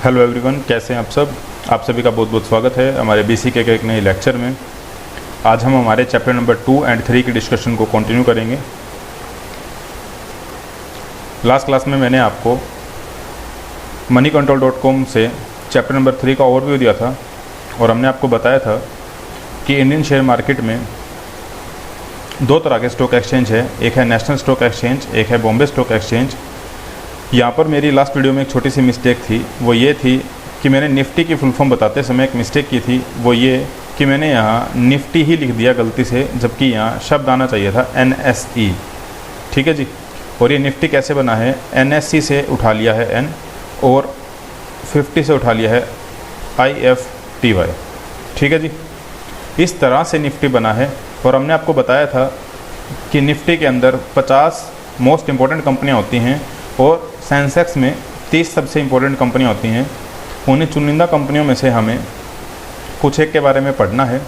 Hello everyone, कैसे हैं आप सब। आप सभी का बहुत बहुत स्वागत है हमारे बीसीके के एक नए लेक्चर में। आज हम हमारे चैप्टर नंबर 2 एंड 3 की डिस्कशन को कंटिन्यू करेंगे। लास्ट क्लास में मैंने आपको moneycontrol.com से चैप्टर नंबर 3 का ओवरव्यू दिया था और हमने आपको बताया था कि इंडियन शेयर मार्केट में दो तरह के स्टॉक एक्सचेंज है, एक है नेशनल स्टॉक एक्सचेंज, एक है बॉम्बे स्टॉक एक्सचेंज। यहाँ पर मेरी लास्ट वीडियो में एक छोटी सी मिस्टेक थी, वो ये थी कि मैंने निफ्टी की फुल फॉर्म बताते समय एक मिस्टेक की थी। वो ये कि मैंने यहाँ निफ्टी ही लिख दिया गलती से, जबकि यहाँ शब्द आना चाहिए था NSE। ठीक है जी। और ये निफ्टी कैसे बना है, NSE से उठा लिया है N और 50 से उठा लिया है IFTY। ठीक है जी, इस तरह से निफ्टी बना है। और हमने आपको बताया था कि निफ्टी के अंदर 50 मोस्ट इम्पोर्टेंट कंपनियाँ होती हैं और सेंसेक्स में 30 सबसे इम्पोर्टेंट कंपनियाँ होती हैं। उन्हीं चुनिंदा कंपनियों में से हमें कुछ एक के बारे में पढ़ना है।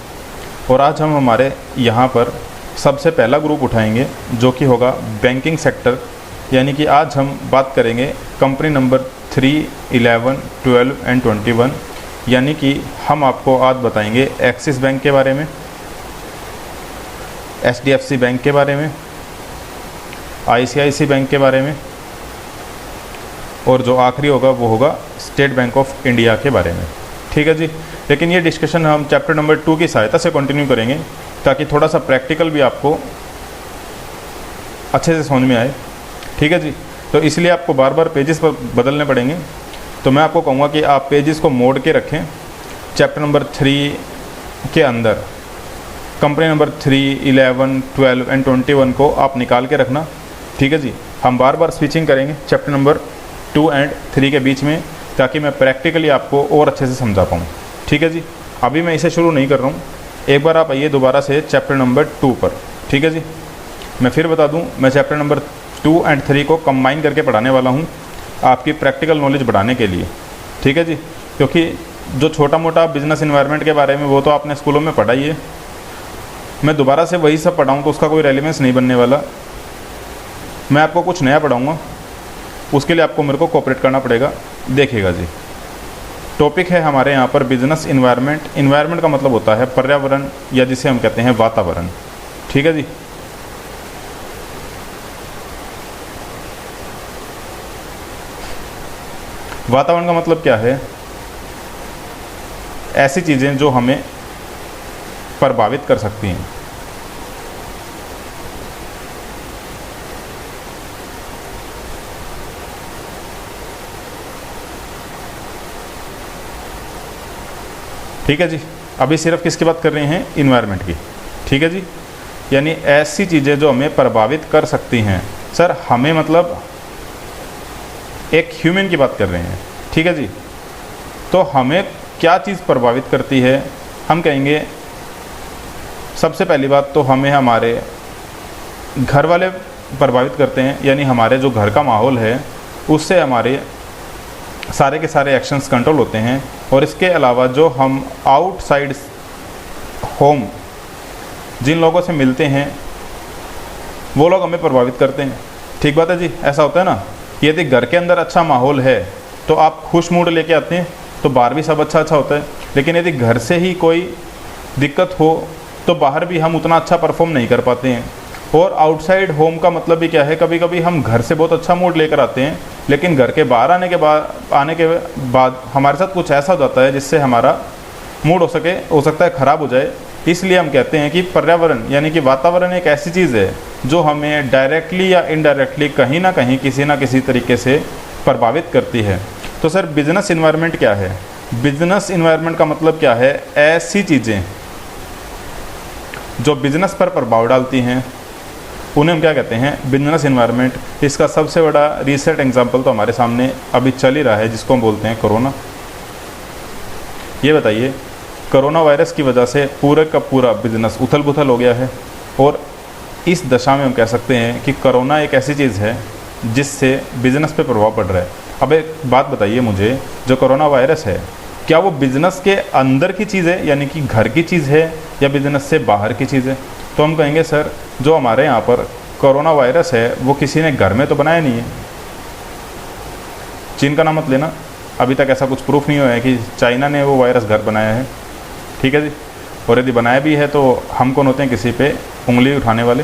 और आज हम हमारे यहाँ पर सबसे पहला ग्रुप उठाएंगे जो कि होगा बैंकिंग सेक्टर। यानी कि आज हम बात करेंगे कंपनी नंबर 3, 11, 12 एंड 21। यानी कि हम आपको आज बताएंगे एक्सिस बैंक के बारे में, HDFC बैंक के बारे में, ICICI बैंक के बारे में, और जो आखिरी होगा वो होगा स्टेट बैंक ऑफ इंडिया के बारे में। ठीक है जी। लेकिन ये डिस्कशन हम चैप्टर नंबर 2 की सहायता से कंटिन्यू करेंगे ताकि थोड़ा सा प्रैक्टिकल भी आपको अच्छे से समझ में आए। ठीक है जी। तो इसलिए आपको बार बार पेजेस पर बदलने पड़ेंगे। तो मैं आपको कहूँगा कि आप पेजेस को मोड़ के रखें। चैप्टर नंबर 3 के अंदर कंपनी नंबर 3, 11, 12 एंड 21 को आप निकाल के रखना। ठीक है जी। हम बार बार स्विचिंग करेंगे चैप्टर नंबर 2 एंड 3 के बीच में ताकि मैं प्रैक्टिकली आपको और अच्छे से समझा पाऊँ। ठीक है जी। अभी मैं इसे शुरू नहीं कर रहा हूँ, एक बार आप आइए दोबारा से चैप्टर नंबर 2 पर। ठीक है जी। मैं फिर बता दूँ, मैं चैप्टर नंबर 2 एंड 3 को कंबाइन करके पढ़ाने वाला हूँ आपकी प्रैक्टिकल नॉलेज बढ़ाने के लिए। ठीक है जी। क्योंकि जो छोटा मोटा बिजनेस इन्वायरमेंट के बारे में वो तो आपने स्कूलों में पढ़ा ही है। मैं दोबारा से वही सब पढ़ाऊँ तो उसका कोई रेलिवेंस नहीं बनने वाला। मैं आपको कुछ नया पढ़ाऊँगा, उसके लिए आपको मेरे को कोऑपरेट करना पड़ेगा। देखिएगा जी, टॉपिक है हमारे यहाँ पर बिजनेस इन्वायरमेंट। इन्वायरमेंट का मतलब होता है पर्यावरण या जिसे हम कहते हैं वातावरण। ठीक है जी। वातावरण का मतलब क्या है, ऐसी चीज़ें जो हमें प्रभावित कर सकती हैं। ठीक है जी। अभी सिर्फ किसकी बात कर रहे हैं, इन्वायरमेंट की। ठीक है जी। यानी ऐसी चीज़ें जो हमें प्रभावित कर सकती हैं। सर हमें मतलब एक ह्यूमन की बात कर रहे हैं। ठीक है जी। तो हमें क्या चीज़ प्रभावित करती है, हम कहेंगे सबसे पहली बात तो हमें हमारे घर वाले प्रभावित करते हैं। यानी हमारे जो घर का माहौल है उससे हमारे सारे के सारे एक्शंस कंट्रोल होते हैं। और इसके अलावा जो हम आउटसाइड होम जिन लोगों से मिलते हैं वो लोग हमें प्रभावित करते हैं। ठीक बात है जी। ऐसा होता है ना, यदि घर के अंदर अच्छा माहौल है तो आप खुश मूड लेके आते हैं तो बाहर भी सब अच्छा होता है। लेकिन यदि घर से ही कोई दिक्कत हो तो बाहर भी हम उतना अच्छा परफॉर्म नहीं कर पाते हैं। और आउटसाइड होम का मतलब भी क्या है, कभी कभी हम घर से बहुत अच्छा मूड लेकर आते हैं लेकिन घर के बाहर आने के बाद हमारे साथ कुछ ऐसा हो जाता है जिससे हमारा मूड हो सकता है ख़राब हो जाए। इसलिए हम कहते हैं कि पर्यावरण यानी कि वातावरण एक ऐसी चीज़ है जो हमें डायरेक्टली या इनडायरेक्टली कहीं ना कहीं किसी ना किसी तरीके से प्रभावित करती है। तो सर बिजनेस इन्वायरमेंट क्या है, बिजनेस इन्वायरमेंट का मतलब क्या है, ऐसी चीज़ें जो बिजनेस पर प्रभाव डालती हैं उन्हें हम क्या कहते हैं, बिजनेस इन्वायरमेंट। इसका सबसे बड़ा रिसेंट एग्जांपल तो हमारे सामने अभी चल ही रहा है जिसको हम बोलते हैं कोरोना। ये बताइए, कोरोना वायरस की वजह से पूरे का पूरा बिजनेस उथल पुथल हो गया है। और इस दशा में हम कह सकते हैं कि कोरोना एक ऐसी चीज़ है जिससे बिजनेस पे प्रभाव पड़ रहा है। अब एक बात बताइए मुझे, जो कोरोना वायरस है क्या वो बिजनेस के अंदर की चीज़ है यानी कि घर की चीज़ है या बिजनेस से बाहर की चीज़ है? तो हम कहेंगे सर जो हमारे यहाँ पर कोरोना वायरस है वो किसी ने घर में तो बनाया नहीं है। चीन का नाम मत लेना, अभी तक ऐसा कुछ प्रूफ नहीं हुआ है कि चाइना ने वो वायरस घर बनाया है, ठीक है जी। और यदि बनाया भी है तो हम कौन होते हैं किसी पे उंगली उठाने वाले।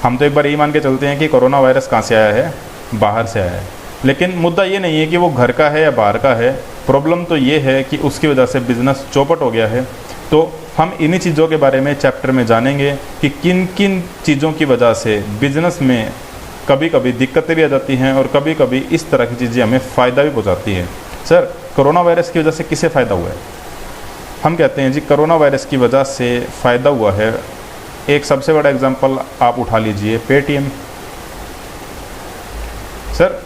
हम तो एक बार ये मान के चलते हैं कि कोरोना वायरस कहाँ से आया है, बाहर से आया है। लेकिन मुद्दा ये नहीं है कि वो घर का है या बाहर का है, प्रॉब्लम तो ये है कि उसकी वजह से बिज़नेस चौपट हो गया है। तो हम इन्हीं चीज़ों के बारे में चैप्टर में जानेंगे कि किन किन चीज़ों की वजह से बिज़नेस में कभी कभी दिक्कतें भी आ जाती हैं और कभी कभी इस तरह की चीज़ें हमें फ़ायदा भी पहुँचाती हैं। सर, कोरोना वायरस की वजह से किसे फ़ायदा हुआ है? हम कहते हैं जी कोरोना वायरस की वजह से फ़ायदा हुआ है। एक सबसे बड़ा एग्जांपल आप उठा लीजिए, पेटीएम। सर,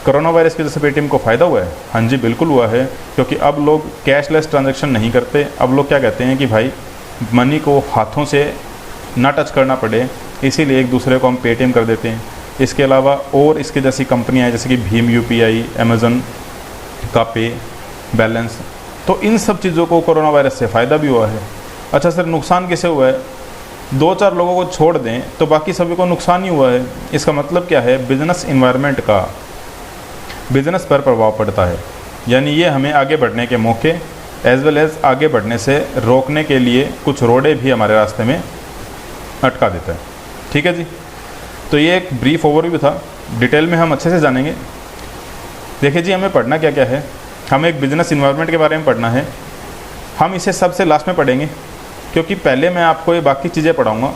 कोरोना वायरस की वजह से पेटीएम को फ़ायदा हुआ है? हाँ जी, बिल्कुल हुआ है, क्योंकि अब लोग कैशलेस ट्रांजैक्शन नहीं करते। अब लोग क्या कहते हैं कि भाई मनी को हाथों से ना टच करना पड़े, इसीलिए एक दूसरे को हम पेटीएम कर देते हैं। इसके अलावा और इसके जैसी कंपनियाँ हैं जैसे कि भीम यूपीआई, अमेज़न का पे बैलेंस, तो इन सब चीज़ों को कोरोना वायरस से फ़ायदा भी हुआ है। अच्छा सर, नुकसान किसे हुआ है? 2-4 लोगों को छोड़ दें तो बाकी सभी को नुकसान ही हुआ है। इसका मतलब क्या है? बिजनेस इन्वायरमेंट का बिजनेस पर प्रभाव पड़ता है, यानी ये हमें आगे बढ़ने के मौके एज वेल एज आगे बढ़ने से रोकने के लिए कुछ रोड़े भी हमारे रास्ते में अटका देता है, ठीक है जी। तो ये एक ब्रीफ ओवरव्यू था, डिटेल में हम अच्छे से जानेंगे। देखिए जी, हमें पढ़ना क्या क्या है। हमें एक बिजनेस इन्वायरमेंट के बारे में पढ़ना है। हम इसे सबसे लास्ट में पढ़ेंगे, क्योंकि पहले मैं आपको ये बाकी चीज़ें पढ़ाऊँगा,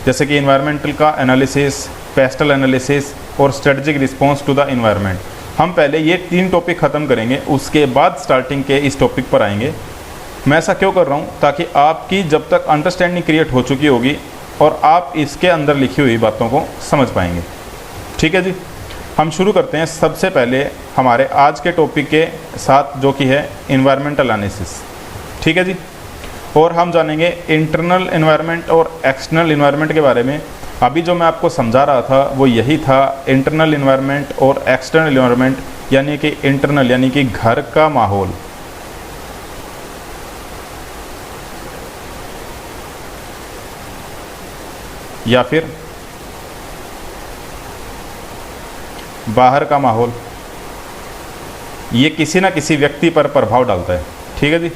जैसे कि इन्वायरमेंटल का एनालिसिस, पेस्टल एनालिसिस और strategic response to the environment. हम पहले ये 3 टॉपिक ख़त्म करेंगे, उसके बाद स्टार्टिंग के इस टॉपिक पर आएंगे। मैं ऐसा क्यों कर रहा हूँ? ताकि आपकी जब तक अंडरस्टैंडिंग क्रिएट हो चुकी होगी और आप इसके अंदर लिखी हुई बातों को समझ पाएंगे, ठीक है जी। हम शुरू करते हैं सबसे पहले हमारे आज के टॉपिक के साथ, जो कि है इन्वायरमेंटल एनालिसिस, ठीक है जी। और हम जानेंगे इंटरनल इन्वायरमेंट और एक्सटर्नल इन्वायरमेंट के बारे में। अभी जो मैं आपको समझा रहा था वो यही था, इंटरनल इन्वायरमेंट और एक्सटर्नल इन्वायरमेंट, यानी कि इंटरनल यानी कि घर का माहौल, या फिर बाहर का माहौल, ये किसी ना किसी व्यक्ति पर प्रभाव डालता है, ठीक है जी।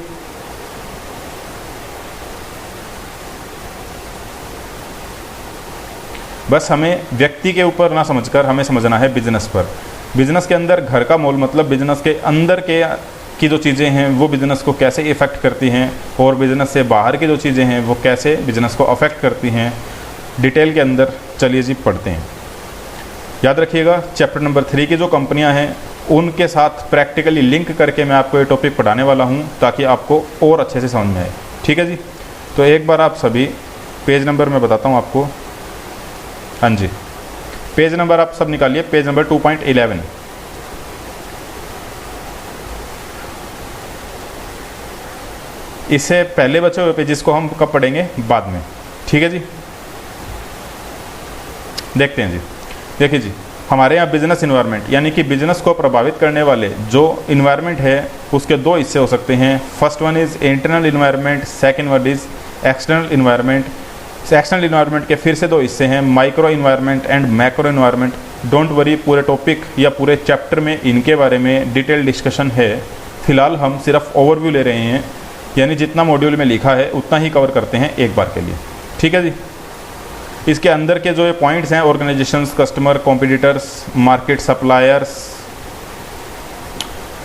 बस हमें व्यक्ति के ऊपर ना समझकर हमें समझना है बिजनेस पर। बिजनेस के अंदर घर का माहौल मतलब बिजनेस के अंदर के की जो चीज़ें हैं वो बिज़नेस को कैसे इफ़ेक्ट करती हैं, और बिज़नेस से बाहर की जो चीज़ें हैं वो कैसे बिज़नेस को अफेक्ट करती हैं। डिटेल के अंदर चलिए जी पढ़ते हैं। याद रखिएगा, चैप्टर नंबर 3 की जो कंपनियां हैं उनके साथ प्रैक्टिकली लिंक करके मैं आपको ये टॉपिक पढ़ाने वाला हूं, ताकि आपको और अच्छे से समझ में आए, ठीक है जी। तो एक बार आप सभी पेज नंबर मैं बताता हूं आपको। हाँ जी, पेज नंबर आप सब निकालिए, पेज नंबर 2.11। इससे पहले बचे हुए पेजेस को हम कब पढ़ेंगे? बाद में, ठीक है जी। देखते हैं जी। देखिए जी, हमारे यहाँ बिजनेस इन्वायरमेंट यानी कि बिजनेस को प्रभावित करने वाले जो इन्वायरमेंट है उसके 2 हिस्से हो सकते हैं। First one is internal environment, second one is external environment. External environment के फिर से 2 हिस्से हैं, micro environment and macro environment. Don't worry, पूरे टॉपिक या पूरे चैप्टर में इनके बारे में डिटेल डिस्कशन है। फिलहाल हम सिर्फ ओवरव्यू ले रहे हैं, यानी जितना मॉड्यूल में लिखा है उतना ही कवर करते हैं एक बार के लिए, ठीक है जी। इसके अंदर के जो ये पॉइंट्स हैं, organisations, customer, competitors, market, suppliers,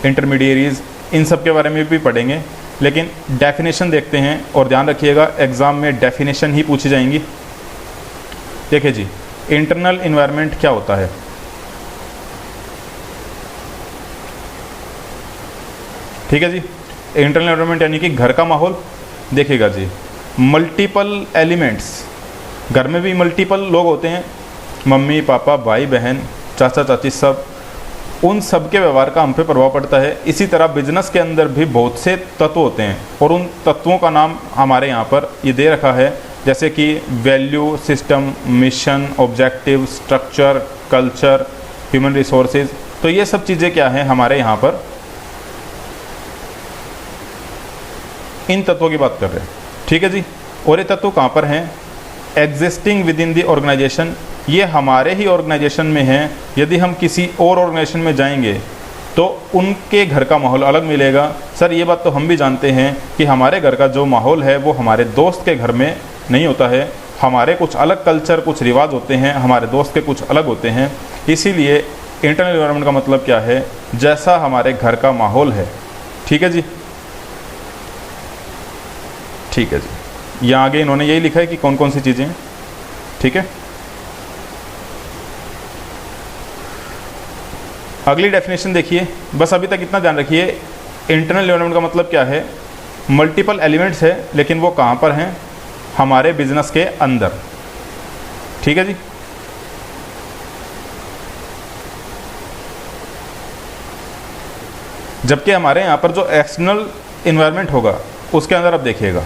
intermediaries, इन सब के बारे में भी पढ़ेंगे। लेकिन डेफिनेशन देखते हैं, और ध्यान रखिएगा एग्जाम में डेफिनेशन ही पूछी जाएंगी। देखिए जी, इंटरनल इन्वायरमेंट क्या होता है? ठीक है जी, इंटरनल इन्वायरमेंट यानी कि घर का माहौल। देखिएगा जी, मल्टीपल एलिमेंट्स, घर में भी मल्टीपल लोग होते हैं, मम्मी पापा, भाई बहन, चाचा चाची, सब, उन सब के व्यवहार का हम पे प्रभाव पड़ता है। इसी तरह बिजनेस के अंदर भी बहुत से तत्व होते हैं, और उन तत्वों का नाम हमारे यहाँ पर ये दे रखा है, जैसे कि value system, mission, objective, structure, culture, human resources. तो ये सब चीज़ें क्या हैं हमारे यहाँ पर, इन तत्वों की बात कर रहे हैं, ठीक है जी। और ये तत्व कहाँ पर हैं? Existing within the organization, ये हमारे ही ऑर्गेनाइजेशन में है। यदि हम किसी और ऑर्गेनाइजेशन में जाएंगे तो उनके घर का माहौल अलग मिलेगा। सर ये बात तो हम भी जानते हैं कि हमारे घर का जो माहौल है वो हमारे दोस्त के घर में नहीं होता है, हमारे कुछ अलग कल्चर, कुछ रिवाज होते हैं, हमारे दोस्त के कुछ अलग होते हैं। इसीलिए इंटरनल एनवायरनमेंट का मतलब क्या है, जैसा हमारे घर का माहौल है। ठीक है जी, ठीक है जी। यहाँ आगे इन्होंने यही लिखा है कि कौन कौन सी चीज़ें हैं। ठीक है, अगली डेफिनेशन देखिए, बस अभी तक इतना ध्यान रखिए। इंटरनल एनवायरनमेंट का मतलब क्या है, मल्टीपल एलिमेंट्स है, लेकिन वो कहाँ पर हैं, हमारे बिजनेस के अंदर। ठीक है जी, जबकि हमारे यहाँ पर जो एक्सटर्नल एनवायरनमेंट होगा उसके अंदर आप देखिएगा,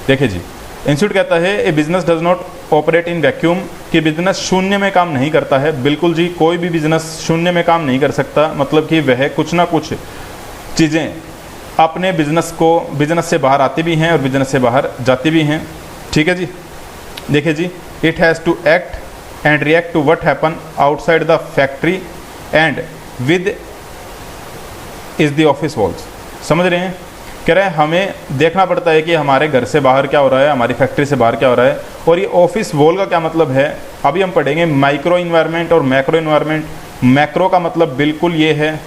देखिए जी, इंस्टीट्यूट कहता है a business does not operate in vacuum, कि बिजनेस शून्य में काम नहीं करता है। बिल्कुल जी, कोई भी बिजनेस शून्य में काम नहीं कर सकता, मतलब कि वह कुछ ना कुछ चीज़ें अपने बिजनेस से बाहर आती भी हैं और बिजनेस से बाहर जाती भी हैं। ठीक है जी, देखिए जी, it has to act and react to what happen outside the factory and with is the office walls. समझ रहे हैं, कह रहे हैं हमें देखना पड़ता है कि हमारे घर से बाहर क्या हो रहा है, हमारी फैक्ट्री से बाहर क्या हो रहा है। और ये ऑफिस वॉल का क्या मतलब है, अभी हम पढ़ेंगे माइक्रो इन्वायरमेंट और मैक्रो इन्वायरमेंट। मैक्रो का मतलब बिल्कुल ये है,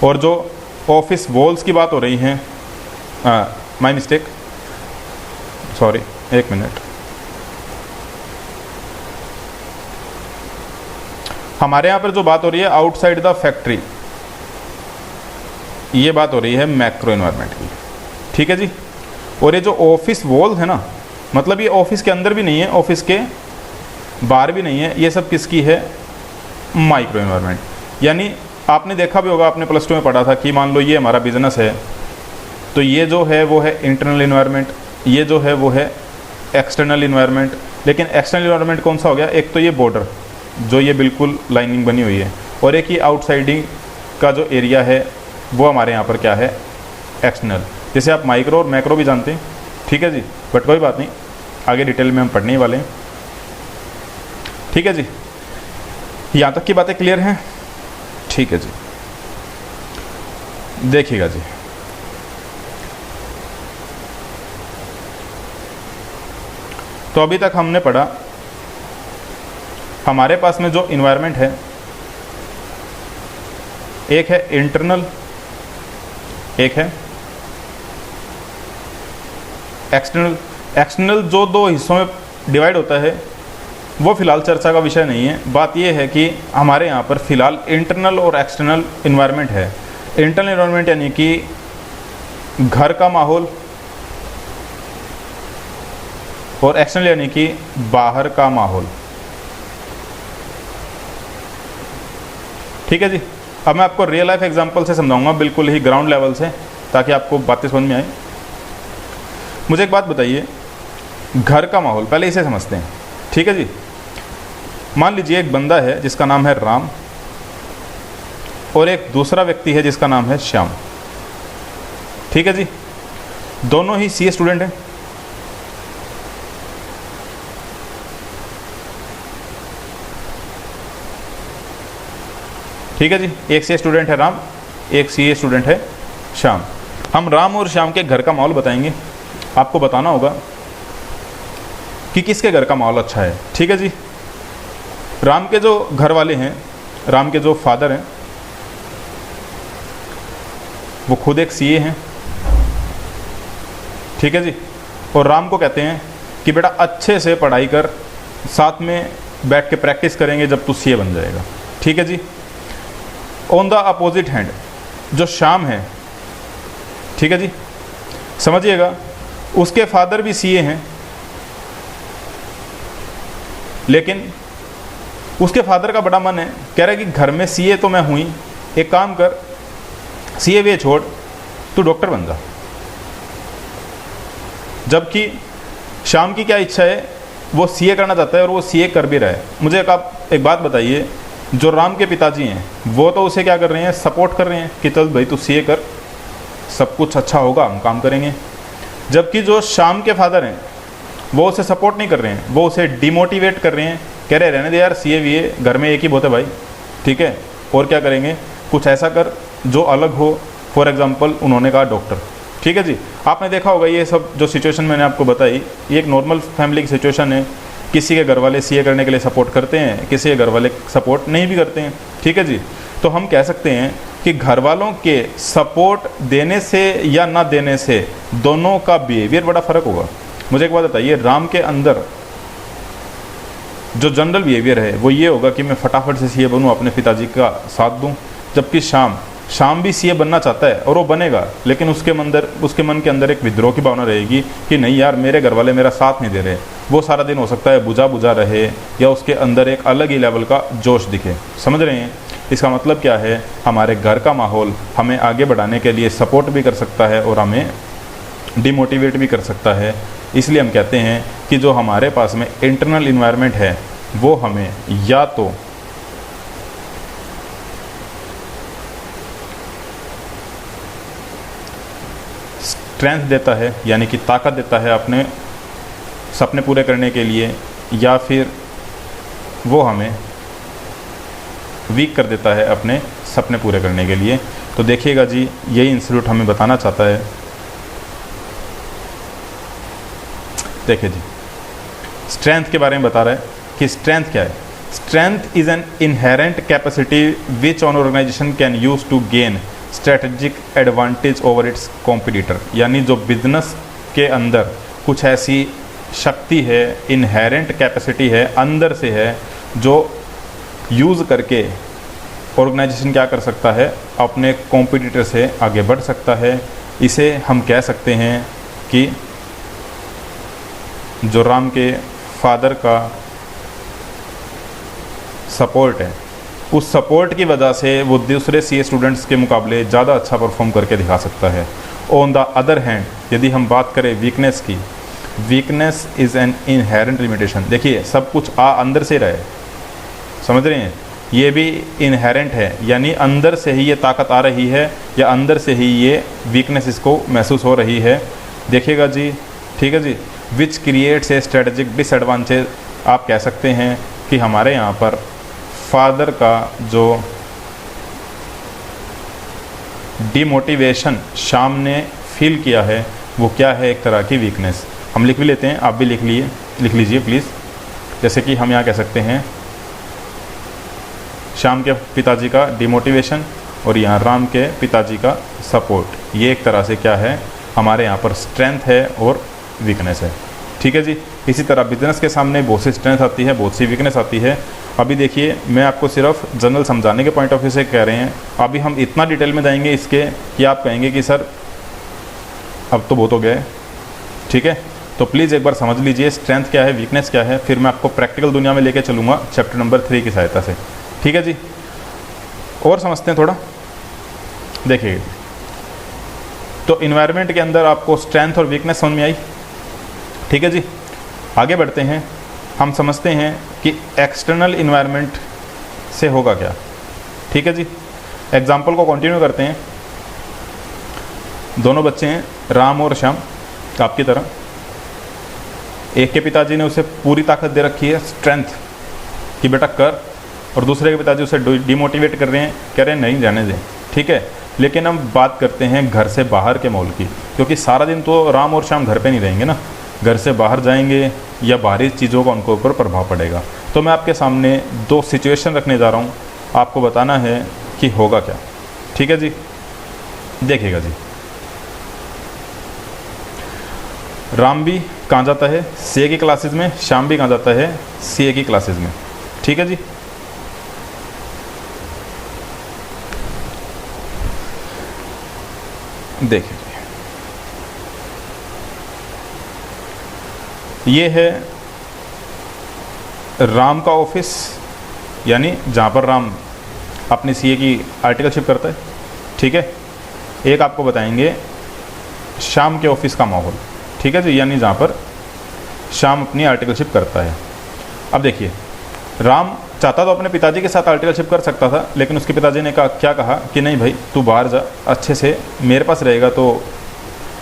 और जो ऑफिस वॉल्स की बात हो रही है, माय मिस्टेक, सॉरी, एक मिनट, हमारे यहाँ पर जो बात हो रही है आउटसाइड द फैक्ट्री, ये बात हो रही है मैक्रो एनवायरनमेंट की। ठीक है जी, और ये जो ऑफिस वॉल है ना, मतलब ये ऑफिस के अंदर भी नहीं है, ऑफिस के बाहर भी नहीं है, ये सब किसकी है, माइक्रो एनवायरनमेंट। यानी आपने देखा भी होगा, आपने प्लस 2 में पढ़ा था कि मान लो ये हमारा बिजनेस है, तो ये जो है वो है इंटरनल एनवायरनमेंट, ये जो है वो है एक्सटर्नल एनवायरनमेंट। लेकिन एक्सटर्नल एनवायरनमेंट कौन सा हो गया, एक तो ये बॉर्डर जो ये बिल्कुल लाइनिंग बनी हुई है, और एक ही आउटसाइडिंग का जो एरिया है वो हमारे यहाँ पर क्या है, एक्सटर्नल। जैसे आप माइक्रो और मैक्रो भी जानते हैं। ठीक है जी, बट कोई बात नहीं, आगे डिटेल में हम पढ़ने ही वाले हैं। ठीक है जी, यहाँ तक की बातें क्लियर हैं। ठीक है जी, देखिएगा जी, तो अभी तक हमने पढ़ा हमारे पास में जो इन्वायरमेंट है, एक है इंटरनल, एक है एक्सटर्नल। एक्सटर्नल जो दो हिस्सों में डिवाइड होता है वो फिलहाल चर्चा का विषय नहीं है। बात यह है कि हमारे यहाँ पर फिलहाल इंटरनल और एक्सटर्नल इन्वायरमेंट है। इंटरनल इन्वायरमेंट यानी कि घर का माहौल, और एक्सटर्नल यानी कि बाहर का माहौल। ठीक है जी, अब मैं आपको रियल लाइफ एग्जांपल से समझाऊंगा, बिल्कुल ही ग्राउंड लेवल से, ताकि आपको बातें समझ में आए। मुझे एक बात बताइए, घर का माहौल पहले इसे समझते हैं। ठीक है जी, मान लीजिए एक बंदा है जिसका नाम है राम, और एक दूसरा व्यक्ति है जिसका नाम है श्याम। ठीक है जी, दोनों ही सीए स्टूडेंट हैं। ठीक है जी, एक सीए स्टूडेंट है राम, एक सीए स्टूडेंट है श्याम। हम राम और श्याम के घर का माहौल बताएंगे। आपको बताना होगा कि किसके घर का माहौल अच्छा है। ठीक है जी, राम के जो घर वाले हैं, राम के जो फादर हैं, वो खुद एक सीए हैं। ठीक है जी, और राम को कहते हैं कि बेटा अच्छे से पढ़ाई कर, साथ में बैठ के प्रैक्टिस करेंगे जब तू सीए बन जाएगा। ठीक है जी, ऑन द अपोजिट हैंड जो श्याम है, ठीक है जी, समझिएगा, उसके फादर भी सीए हैं, लेकिन उसके फादर का बड़ा मन है, कह रहा है कि घर में सीए तो मैं हूँ ही, एक काम कर, सीए वे छोड़, तू डॉक्टर बन जा। जबकि श्याम की क्या इच्छा है, वो सीए करना चाहता है और वो सीए कर भी रहा है। मुझे एक बात बताइए, जो राम के पिताजी हैं वो तो उसे क्या कर रहे हैं, सपोर्ट कर रहे हैं कि चल भाई तू सीए कर, सब कुछ अच्छा होगा, हम काम करेंगे। जबकि जो श्याम के फादर हैं वो उसे सपोर्ट नहीं कर रहे हैं, वो उसे डिमोटिवेट कर रहे हैं, कह रहे रहने दे यार, सीए वीए घर में एक ही बहुत है भाई, ठीक है, और क्या करेंगे, कुछ ऐसा कर जो अलग हो। फॉर एग्जांपल उन्होंने कहा डॉक्टर, ठीक है जी। आपने देखा होगा ये सब जो सिचुएशन मैंने आपको बताई, ये एक नॉर्मल फैमिली की सिचुएशन है। किसी के घर वाले सीए करने के लिए सपोर्ट करते हैं, किसी के घर वाले सपोर्ट नहीं भी करते हैं, ठीक है जी। तो हम कह सकते हैं कि घर वालों के सपोर्ट देने से या ना देने से दोनों का बिहेवियर बड़ा फ़र्क होगा। मुझे एक बात बताइए, राम के अंदर जो जनरल बिहेवियर है वो ये होगा कि मैं फटाफट से सीए बनूं, अपने पिताजी का साथ दूं, जबकि शाम भी सीए बनना चाहता है और वो बनेगा, लेकिन उसके मन के अंदर एक विद्रोह की भावना रहेगी कि नहीं यार, मेरे घर वाले मेरा साथ नहीं दे रहे। वो सारा दिन हो सकता है बुझा बुझा रहे, या उसके अंदर एक अलग ही लेवल का जोश दिखे। समझ रहे हैं? इसका मतलब क्या है, हमारे घर का माहौल हमें आगे बढ़ाने के लिए सपोर्ट भी कर सकता है और हमें डिमोटिवेट भी कर सकता है। इसलिए हम कहते हैं कि जो हमारे पास में इंटरनल इन्वायरमेंट है वो हमें या तो स्ट्रेंथ देता है, यानी कि ताकत देता है अपने सपने पूरे करने के लिए, या फिर वो हमें वीक कर देता है अपने सपने पूरे करने के लिए। तो देखिएगा जी, यही इंस्टीट्यूट हमें बताना चाहता है। देखिए जी, स्ट्रेंथ के बारे में बता रहा है कि स्ट्रेंथ क्या है। Strength is an inherent capacity which an organization can use to gain strategic advantage over its competitor. यानी जो बिजनेस के अंदर कुछ ऐसी शक्ति है, इनहेरेंट कैपेसिटी है, अंदर से है, जो यूज़ करके ऑर्गेनाइजेशन क्या कर सकता है, अपने कॉम्पिटिटर से आगे बढ़ सकता है। इसे हम कह सकते हैं कि जो राम के फादर का सपोर्ट है, उस सपोर्ट की वजह से वो दूसरे सीए स्टूडेंट्स के मुकाबले ज़्यादा अच्छा परफॉर्म करके दिखा सकता है। ऑन द अदर हैंड, यदि हम बात करें वीकनेस की, weakness is an inherent limitation. देखिए, सब कुछ अंदर से रहे, समझ रहे हैं, ये भी इनहेरेंट है, यानी अंदर से ही ये ताकत आ रही है, या अंदर से ही ये वीकनेस इसको महसूस हो रही है। देखिएगा जी, ठीक है जी। Which creates a strategic disadvantage. आप कह सकते हैं कि हमारे यहाँ पर फादर का जो डिमोटिवेशन शाम ने फील किया है वो क्या है, एक तरह की वीकनेस। हम लिख भी लेते हैं, आप भी लिख लीजिए प्लीज़। जैसे कि हम यहाँ कह सकते हैं शाम के पिताजी का डिमोटिवेशन और यहाँ राम के पिताजी का सपोर्ट, ये एक तरह से क्या है, हमारे यहाँ पर स्ट्रेंथ है और वीकनेस है, ठीक है जी। इसी तरह बिजनेस के सामने बहुत सी स्ट्रेंथ आती है, बहुत सी वीकनेस आती है। अभी देखिए, मैं आपको सिर्फ जनरल समझाने के पॉइंट ऑफ व्यू से कह रहे हैं। अभी हम इतना डिटेल में जाएंगे इसके कि आप कहेंगे कि सर अब तो बहुत हो गया है, ठीक है। तो प्लीज़ एक बार समझ लीजिए स्ट्रेंथ क्या है, वीकनेस क्या है, फिर मैं आपको प्रैक्टिकल दुनिया में लेके चलूँगा चैप्टर नंबर 3 की सहायता से, ठीक है जी। और समझते हैं थोड़ा। देखिए, तो इन्वायरमेंट के अंदर आपको स्ट्रेंथ और वीकनेस समझ में आई, ठीक है जी। आगे बढ़ते हैं, हम समझते हैं कि एक्सटर्नल इन्वायरमेंट से होगा क्या, ठीक है जी। एग्जाम्पल को कंटिन्यू करते हैं। दोनों बच्चे हैं, राम और श्याम, आपकी तरह। एक के पिताजी ने उसे पूरी ताकत दे रखी है, स्ट्रेंथ, कि बेटा कर, और दूसरे के पिताजी उसे डिमोटिवेट कर रहे हैं, कह रहे हैं नहीं जाने दें, ठीक है। लेकिन हम बात करते हैं घर से बाहर के माहौल की, क्योंकि सारा दिन तो राम और श्याम घर पे नहीं रहेंगे ना, घर से बाहर जाएंगे या बाहरी चीज़ों का उनके ऊपर प्रभाव पड़ेगा। तो मैं आपके सामने 2 सिचुएशन रखने जा रहा हूँ, आपको बताना है कि होगा क्या, ठीक है जी। देखिएगा जी, राम भी कहाँ जाता है, सीए की क्लासेस में, श्याम भी कहाँ जाता है, सीए की क्लासेस में, ठीक है जी। देखिए, ये है राम का ऑफिस, यानी जहाँ पर राम अपनी सीए की आर्टिकलशिप करता है, ठीक है। एक आपको बताएंगे श्याम के ऑफिस का माहौल, ठीक है जी, यानी जहाँ पर श्याम अपनी आर्टिकलशिप करता है। अब देखिए, राम चाहता तो अपने पिताजी के साथ आर्टिकलशिप कर सकता था, लेकिन उसके पिताजी ने क्या कहा कि नहीं भाई, तू बाहर जा, अच्छे से मेरे पास रहेगा तो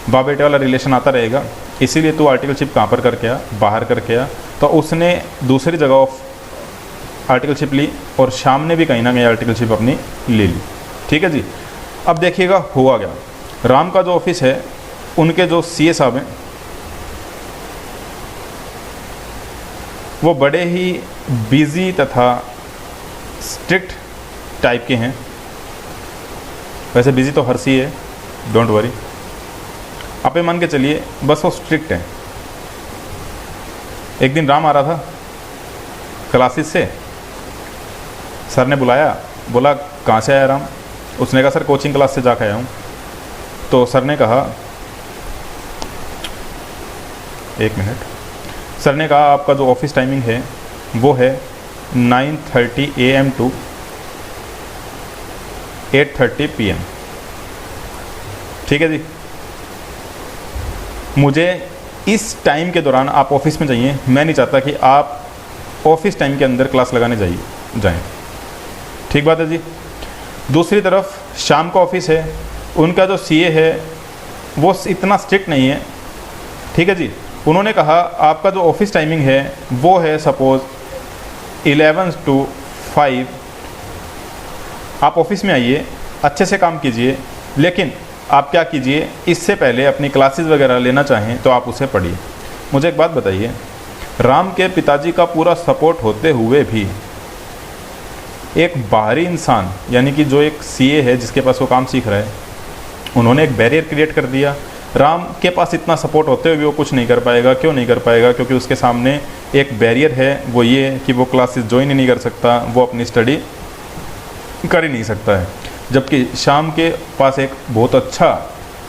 बाप बेटे वाला रिलेशन आता रहेगा, इसीलिए तू आर्टिकलशिप कहाँ पर करके आ, बाहर करके आ। तो उसने दूसरी जगह आर्टिकलशिप ली और शाम ने भी कहीं ना कहीं आर्टिकलशिप अपनी ले ली। ठीक है जी। अब देखिएगा हुआ क्या, राम का जो ऑफिस है, उनके जो सीए साहब हैं वो बड़े ही बिजी तथा स्ट्रिक्ट टाइप के हैं। वैसे बिजी तो हर सी है, डोंट वरी, आप ये मान के चलिए बस वो स्ट्रिक्ट है। एक दिन राम आ रहा था क्लासेस से, सर ने बुलाया, बोला कहाँ से आया राम? उसने कहा सर कोचिंग क्लास से जाकर आया हूँ। तो सर ने कहा, एक मिनट, सर ने कहा आपका जो ऑफिस टाइमिंग है वो है 9:30 AM टू 8:30 PM। ठीक है जी, मुझे इस टाइम के दौरान आप ऑफिस में जाइए, मैं नहीं चाहता कि आप ऑफिस टाइम के अंदर क्लास लगाने जाएं। ठीक बात है जी। दूसरी तरफ शाम का ऑफिस है, उनका जो सीए है वो इतना स्ट्रिक्ट नहीं है। ठीक है जी, उन्होंने कहा आपका जो ऑफिस टाइमिंग है वो है सपोज 11 to 5, आप ऑफिस में आइए, अच्छे से काम कीजिए, लेकिन आप क्या कीजिए, इससे पहले अपनी क्लासेस वगैरह लेना चाहें तो आप उसे पढ़िए। मुझे एक बात बताइए, राम के पिताजी का पूरा सपोर्ट होते हुए भी एक बाहरी इंसान, यानी कि जो एक सीए है जिसके पास वो काम सीख रहा है, उन्होंने एक बैरियर क्रिएट कर दिया। राम के पास इतना सपोर्ट होते हुए भी वो कुछ नहीं कर पाएगा। क्यों नहीं कर पाएगा? क्योंकि उसके सामने एक बैरियर है, वो ये कि वो क्लासेस ज्वाइन ही नहीं कर सकता, वो अपनी स्टडी कर ही नहीं सकता है। जबकि शाम के पास एक बहुत अच्छा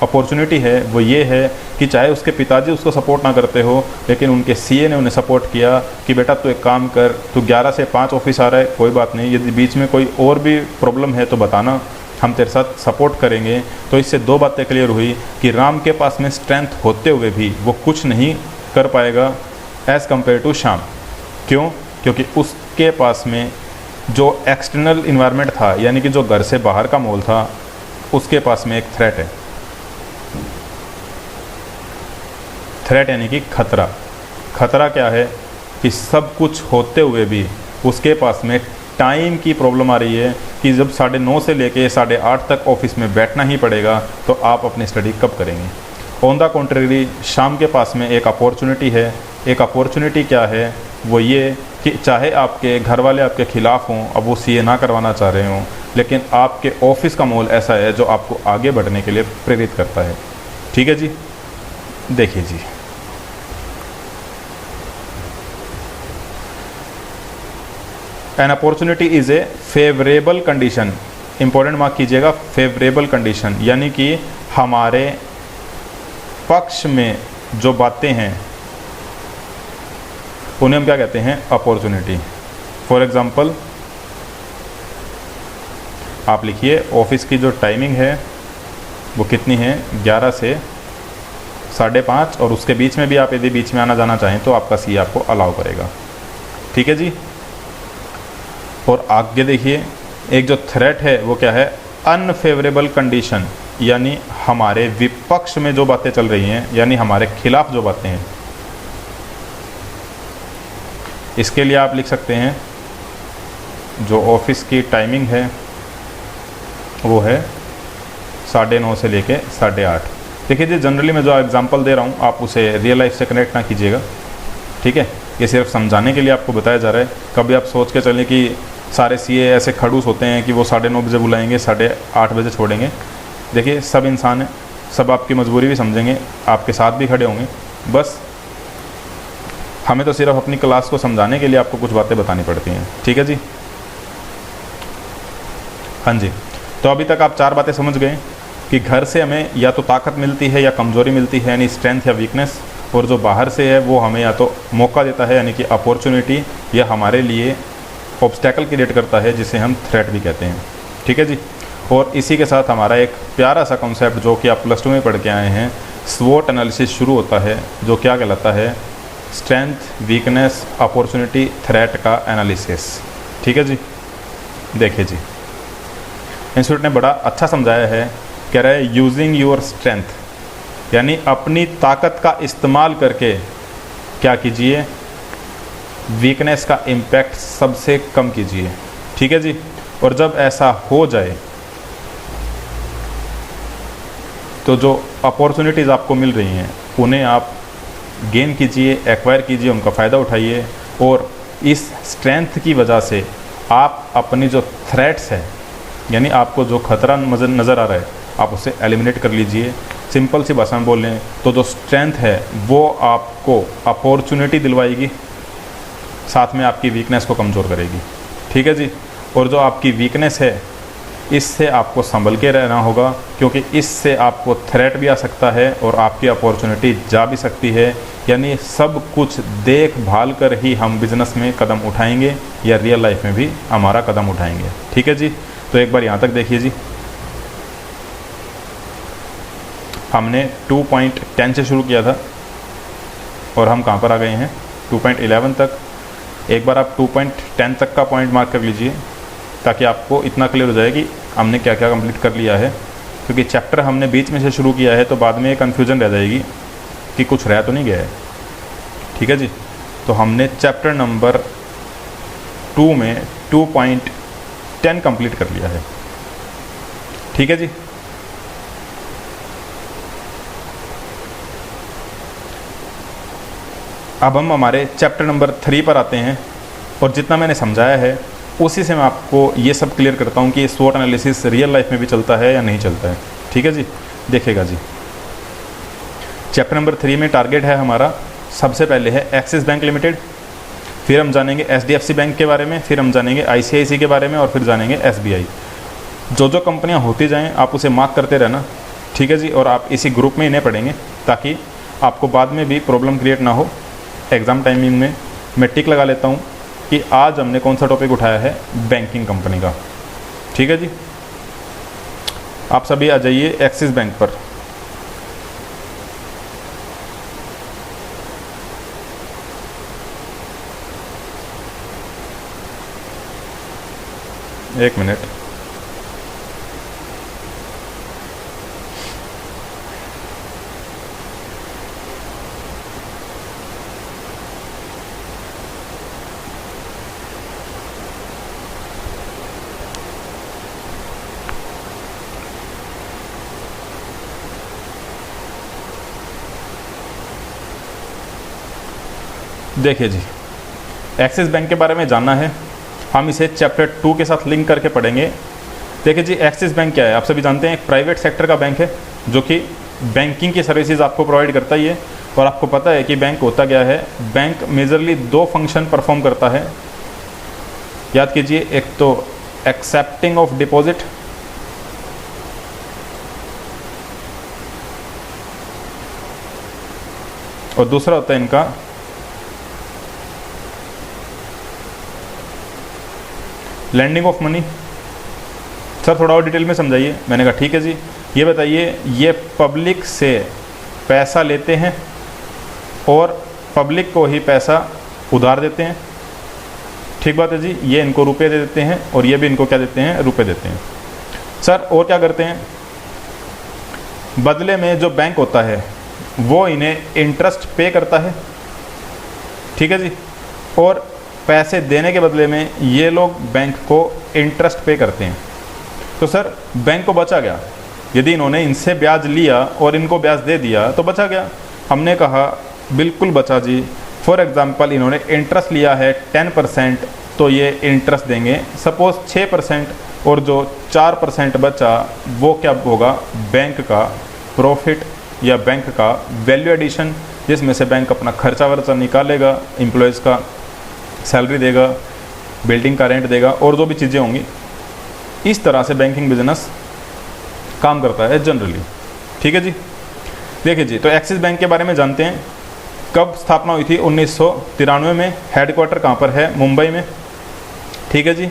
अपॉर्चुनिटी है, वो ये है कि चाहे उसके पिताजी उसको सपोर्ट ना करते हो, लेकिन उनके सीए ने उन्हें सपोर्ट किया कि बेटा तू एक काम कर, तू 11 से 5 ऑफिस आ रहा है, कोई बात नहीं, यदि बीच में कोई और भी प्रॉब्लम है तो बताना, हम तेरे साथ सपोर्ट करेंगे। तो इससे दो बातें क्लियर हुई कि राम के पास में स्ट्रेंथ होते हुए भी वो कुछ नहीं कर पाएगा एज़ कम्पेयर टू शाम। क्यों? क्योंकि उसके पास में जो एक्सटर्नल इन्वायरमेंट था, यानी कि जो घर से बाहर का माहौल था, उसके पास में एक थ्रेट है। थ्रेट यानी कि खतरा। खतरा क्या है कि सब कुछ होते हुए भी उसके पास में टाइम की प्रॉब्लम आ रही है कि जब 9:30 से लेके 8:30 तक ऑफिस में बैठना ही पड़ेगा, तो आप अपनी स्टडी कब करेंगे? ऑन द कॉन्ट्रेरी शाम के पास में एक अपॉर्चुनिटी है। एक अपॉर्चुनिटी क्या है? वो ये कि चाहे आपके घर वाले आपके खिलाफ हों, अब वो सीए ना करवाना चाह रहे हों, लेकिन आपके ऑफिस का माहौल ऐसा है जो आपको आगे बढ़ने के लिए प्रेरित करता है। ठीक है जी, देखिए जी, an opportunity is a favourable condition. Important mark कीजिएगा, फेवरेबल कंडीशन, यानी कि हमारे पक्ष में जो बातें हैं उन्हें हम क्या कहते हैं? अपॉर्चुनिटी। फॉर एग्जांपल आप लिखिए, ऑफिस की जो टाइमिंग है वो कितनी है? 11 से 5:30, और उसके बीच में भी आप यदि बीच में आना जाना चाहें तो आपका सी आपको अलाउ करेगा। ठीक है जी। और आगे देखिए, एक जो थ्रेट है वो क्या है? अनफेवरेबल कंडीशन, यानी हमारे विपक्ष में जो बातें चल रही हैं, यानी हमारे खिलाफ जो बातें हैं। इसके लिए आप लिख सकते हैं जो ऑफिस की टाइमिंग है वो है 9:30 से लेके 8:30। देखिए जी, जनरली मैं जो एग्जांपल दे रहा हूँ आप उसे रियल लाइफ से कनेक्ट ना कीजिएगा। ठीक है, ये सिर्फ समझाने के लिए आपको बताया जा रहा है। कभी आप सोच के चलें कि सारे सीए ऐसे खड़ूस होते हैं कि वो 9:30 बजे बुलाएंगे, 8:30 बजे छोड़ेंगे। देखिए, सब इंसान हैं, सब आपकी मजबूरी भी समझेंगे, आपके साथ भी खड़े होंगे। बस हमें तो सिर्फ अपनी क्लास को समझाने के लिए आपको कुछ बातें बतानी पड़ती हैं। ठीक है जी, हाँ जी। तो अभी तक आप 4 बातें समझ गए कि घर से हमें या तो ताकत मिलती है या कमज़ोरी मिलती है, यानी स्ट्रेंथ या वीकनेस, और जो बाहर से है वो हमें या तो मौका देता है यानी कि अपॉर्चुनिटी, या हमारे लिए ऑब्स्टैकल क्रिएट करता है जिसे हम थ्रेट भी कहते हैं। ठीक है जी। और इसी के साथ हमारा एक प्यारा सा कॉन्सेप्ट जो कि आप +2 में पढ़ के आए हैं, स्वोट एनालिसिस शुरू होता है, जो क्या कहलाता है? स्ट्रेंथ, वीकनेस, अपॉर्चुनिटी, थ्रेट का एनालिसिस। ठीक है जी। देखिए जी, इंस्टीट्यूट ने बड़ा अच्छा समझाया है, कह रहा है यूजिंग योर स्ट्रेंथ, यानी अपनी ताकत का इस्तेमाल करके क्या कीजिए, वीकनेस का इम्पैक्ट सबसे कम कीजिए। ठीक है जी। और जब ऐसा हो जाए तो जो अपॉर्चुनिटीज़ आपको मिल रही हैं उन्हें आप गेन कीजिए, एक्वायर कीजिए, उनका फ़ायदा उठाइए। और इस स्ट्रेंथ की वजह से आप अपनी जो थ्रेट्स है, यानी आपको जो खतरा नज़र आ रहा है, आप उसे एलिमिनेट कर लीजिए। सिंपल सी भाषा में बोल लें तो जो स्ट्रेंथ है वो आपको अपॉर्चुनिटी दिलवाएगी, साथ में आपकी वीकनेस को कमज़ोर करेगी। ठीक है जी। और जो आपकी वीकनेस है इससे आपको संभल के रहना होगा, क्योंकि इससे आपको थ्रेट भी आ सकता है और आपकी अपॉर्चुनिटी जा भी सकती है। यानी सब कुछ देख भाल कर ही हम बिज़नेस में कदम उठाएंगे या रियल लाइफ में भी हमारा कदम उठाएंगे। ठीक है जी। तो एक बार यहाँ तक देखिए जी, हमने 2.10 से शुरू किया था और हम कहाँ पर आ गए हैं, 2.11 तक। एक बार आप 2.10 तक का पॉइंट मार्क कर लीजिए ताकि आपको इतना क्लियर हो जाए कि हमने क्या क्या कंप्लीट कर लिया है। क्योंकि चैप्टर हमने बीच में से शुरू किया है तो बाद में कन्फ्यूज़न रह जाएगी कि कुछ रह तो नहीं गया है। ठीक है जी। तो हमने चैप्टर नंबर 2 में 2.10 कंप्लीट कर लिया है। ठीक है जी। अब हम हमारे चैप्टर नंबर 3 पर आते हैं और जितना मैंने समझाया है उसी से मैं आपको ये सब क्लियर करता हूँ कि स्वॉट एनालिसिस रियल लाइफ में भी चलता है या नहीं चलता है। ठीक है जी। देखिएगा जी, चैप्टर नंबर 3 में टारगेट है हमारा, सबसे पहले है एक्सिस बैंक लिमिटेड, फिर हम जानेंगे एचडीएफसी बैंक के बारे में, फिर हम जानेंगे आईसीआईसी के बारे में और फिर जानेंगे एसबीआई। जो जो कंपनियाँ होती जाएँ आप उसे मार्क करते रहना। ठीक है जी। और आप इसी ग्रुप में इन्हें पढ़ेंगे ताकि आपको बाद में भी प्रॉब्लम क्रिएट ना हो। एग्ज़ाम टाइमिंग में मैं टिक लगा लेता हूँ कि आज हमने कौन सा टॉपिक उठाया है, बैंकिंग कंपनी का। ठीक है जी। आप सभी आ जाइए एक्सिस बैंक पर। एक मिनट। देखिए जी, एक्सिस बैंक के बारे में जानना है, हम इसे चैप्टर 2 के साथ लिंक करके पढ़ेंगे। देखिए जी, एक्सिस बैंक क्या है, आप सभी जानते हैं एक प्राइवेट सेक्टर का बैंक है जो कि बैंकिंग की सर्विसेज आपको प्रोवाइड करता ही है। और आपको पता है कि बैंक होता क्या है, बैंक मेजरली 2 फंक्शन परफॉर्म करता है। याद कीजिए, एक तो एक्सेप्टिंग ऑफ डिपॉजिट और दूसरा होता है इनका लैंडिंग ऑफ मनी। सर थोड़ा और डिटेल में समझाइए। मैंने कहा ठीक है जी। ये बताइए, ये पब्लिक से पैसा लेते हैं और पब्लिक को ही पैसा उधार देते हैं। ठीक बात है जी। ये इनको रुपए दे देते हैं और ये भी इनको क्या देते हैं, रुपए देते हैं। सर और क्या करते हैं, बदले में जो बैंक होता है वो इन्हें इंटरेस्ट पे करता है। ठीक है जी। और पैसे देने के बदले में ये लोग बैंक को इंटरेस्ट पे करते हैं। तो सर बैंक को बचा गया, यदि इन्होंने इनसे ब्याज लिया और इनको ब्याज दे दिया तो बचा गया। हमने कहा बिल्कुल बचा जी। फॉर एग्जांपल इन्होंने इंटरेस्ट लिया है 10%, तो ये इंटरेस्ट देंगे सपोज 6%, और जो 4% बचा वो क्या होगा, बैंक का प्रॉफिट या बैंक का वैल्यू एडिशन, जिसमें से बैंक अपना खर्चा वर्चा निकालेगा, एम्प्लॉयज़ का सैलरी देगा, बिल्डिंग का रेंट देगा और जो भी चीज़ें होंगी। इस तरह से बैंकिंग बिजनेस काम करता है जनरली। ठीक है जी। देखिए जी, तो एक्सिस बैंक के बारे में जानते हैं। कब स्थापना हुई थी, 1993 में। हेडक्वार्टर कहाँ पर है, मुंबई में। ठीक है जी।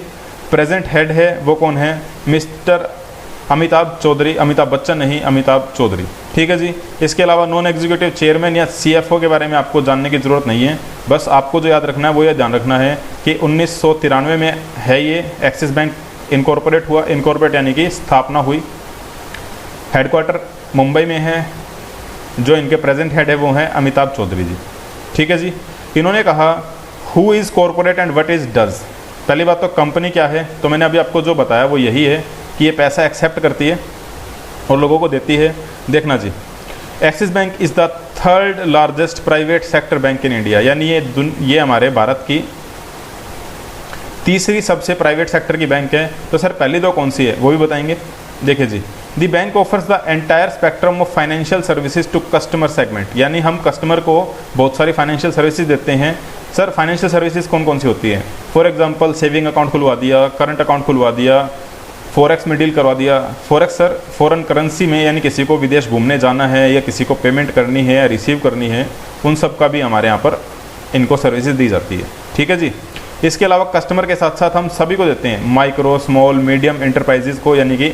प्रेजेंट हेड है वो कौन है, मिस्टर अमिताभ चौधरी, अमिताभ बच्चन नहीं, अमिताभ चौधरी। ठीक है जी। इसके अलावा नॉन एग्जीक्यूटिव चेयरमैन या सीएफओ के बारे में आपको जानने की ज़रूरत नहीं है। बस आपको जो याद रखना है वो ये ध्यान रखना है कि 1993 में है ये एक्सिस बैंक इनकॉर्पोरेट हुआ। इनकॉर्पोरेट यानी कि स्थापना हुई। हेडक्वार्टर मुंबई में है। जो इनके प्रेजेंट हेड है वो हैं अमिताभ चौधरी जी। ठीक है जी। इन्होंने कहा who is corporate and what is does. पहली बात तो कंपनी क्या है, तो मैंने अभी आपको जो बताया वो यही है कि ये पैसा एक्सेप्ट करती है और लोगों को देती है। देखना जी, Axis bank is the third largest private sector bank in India, यानी ये हमारे भारत की तीसरी सबसे प्राइवेट सेक्टर की बैंक है। तो सर पहली दो कौन सी है वो भी बताएंगे। देखिए जी, the bank offers the entire spectrum of financial services to customer segment, यानी हम कस्टमर को बहुत सारी फाइनेंशियल सर्विसेज देते हैं। सर फाइनेंशियल सर्विसेज कौन कौन सी होती है? फॉर एग्जांपल सेविंग अकाउंट खुलवा दिया, करंट अकाउंट खुलवा दिया, फॉरेक्स में डील करवा दिया। फॉरेक्स सर फॉरेन करेंसी में, यानी किसी को विदेश घूमने जाना है या किसी को पेमेंट करनी है या रिसीव करनी है, उन सब का भी हमारे यहाँ पर इनको सर्विसेज दी जाती है। ठीक है जी। इसके अलावा कस्टमर के साथ साथ हम सभी को देते हैं, माइक्रो स्मॉल मीडियम एंटरप्राइजेज को, यानी कि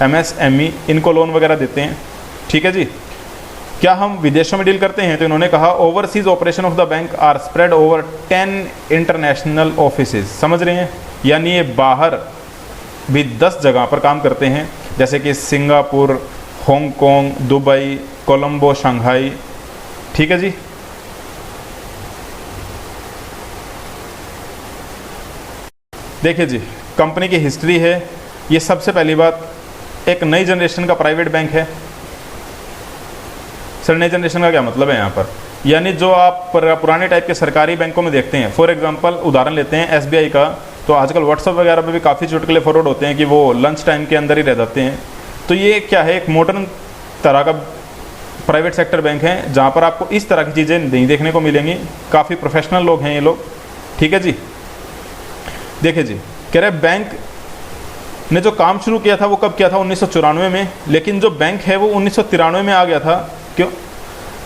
MSME, इनको लोन वगैरह देते हैं। ठीक है जी। क्या हम विदेशों में डील करते हैं? तो इन्होंने कहा overseas operation of the bank are spread over 10 international offices. समझ रहे हैं, यानी ये बाहर भी 10 जगह पर काम करते हैं, जैसे कि Singapore, Hong Kong, Dubai, Colombo, Shanghai. ठीक है जी। देखिए जी, कंपनी की हिस्ट्री है ये। सबसे पहली बात, एक नई जनरेशन का प्राइवेट बैंक है। सर नई जनरेशन का क्या मतलब है यहाँ पर? यानी जो आप पुराने टाइप के सरकारी बैंकों में देखते हैं, फॉर एग्जांपल उदाहरण लेते हैं SBI का, तो आजकल व्हाट्सअप वगैरह पे भी काफ़ी चुटकुले फॉरवर्ड होते हैं कि वो लंच टाइम के अंदर ही रह जाते हैं। तो ये क्या है, एक मॉडर्न तरह का प्राइवेट सेक्टर बैंक है जहाँ पर आपको इस तरह की चीज़ें नहीं देखने को मिलेंगी। काफ़ी प्रोफेशनल लोग हैं ये लोग। ठीक है जी। देखिए जी, कह रहे बैंक ने जो काम शुरू किया था वो कब किया था? 1994 में। लेकिन जो बैंक है वो 1993 में आ गया था। क्यों?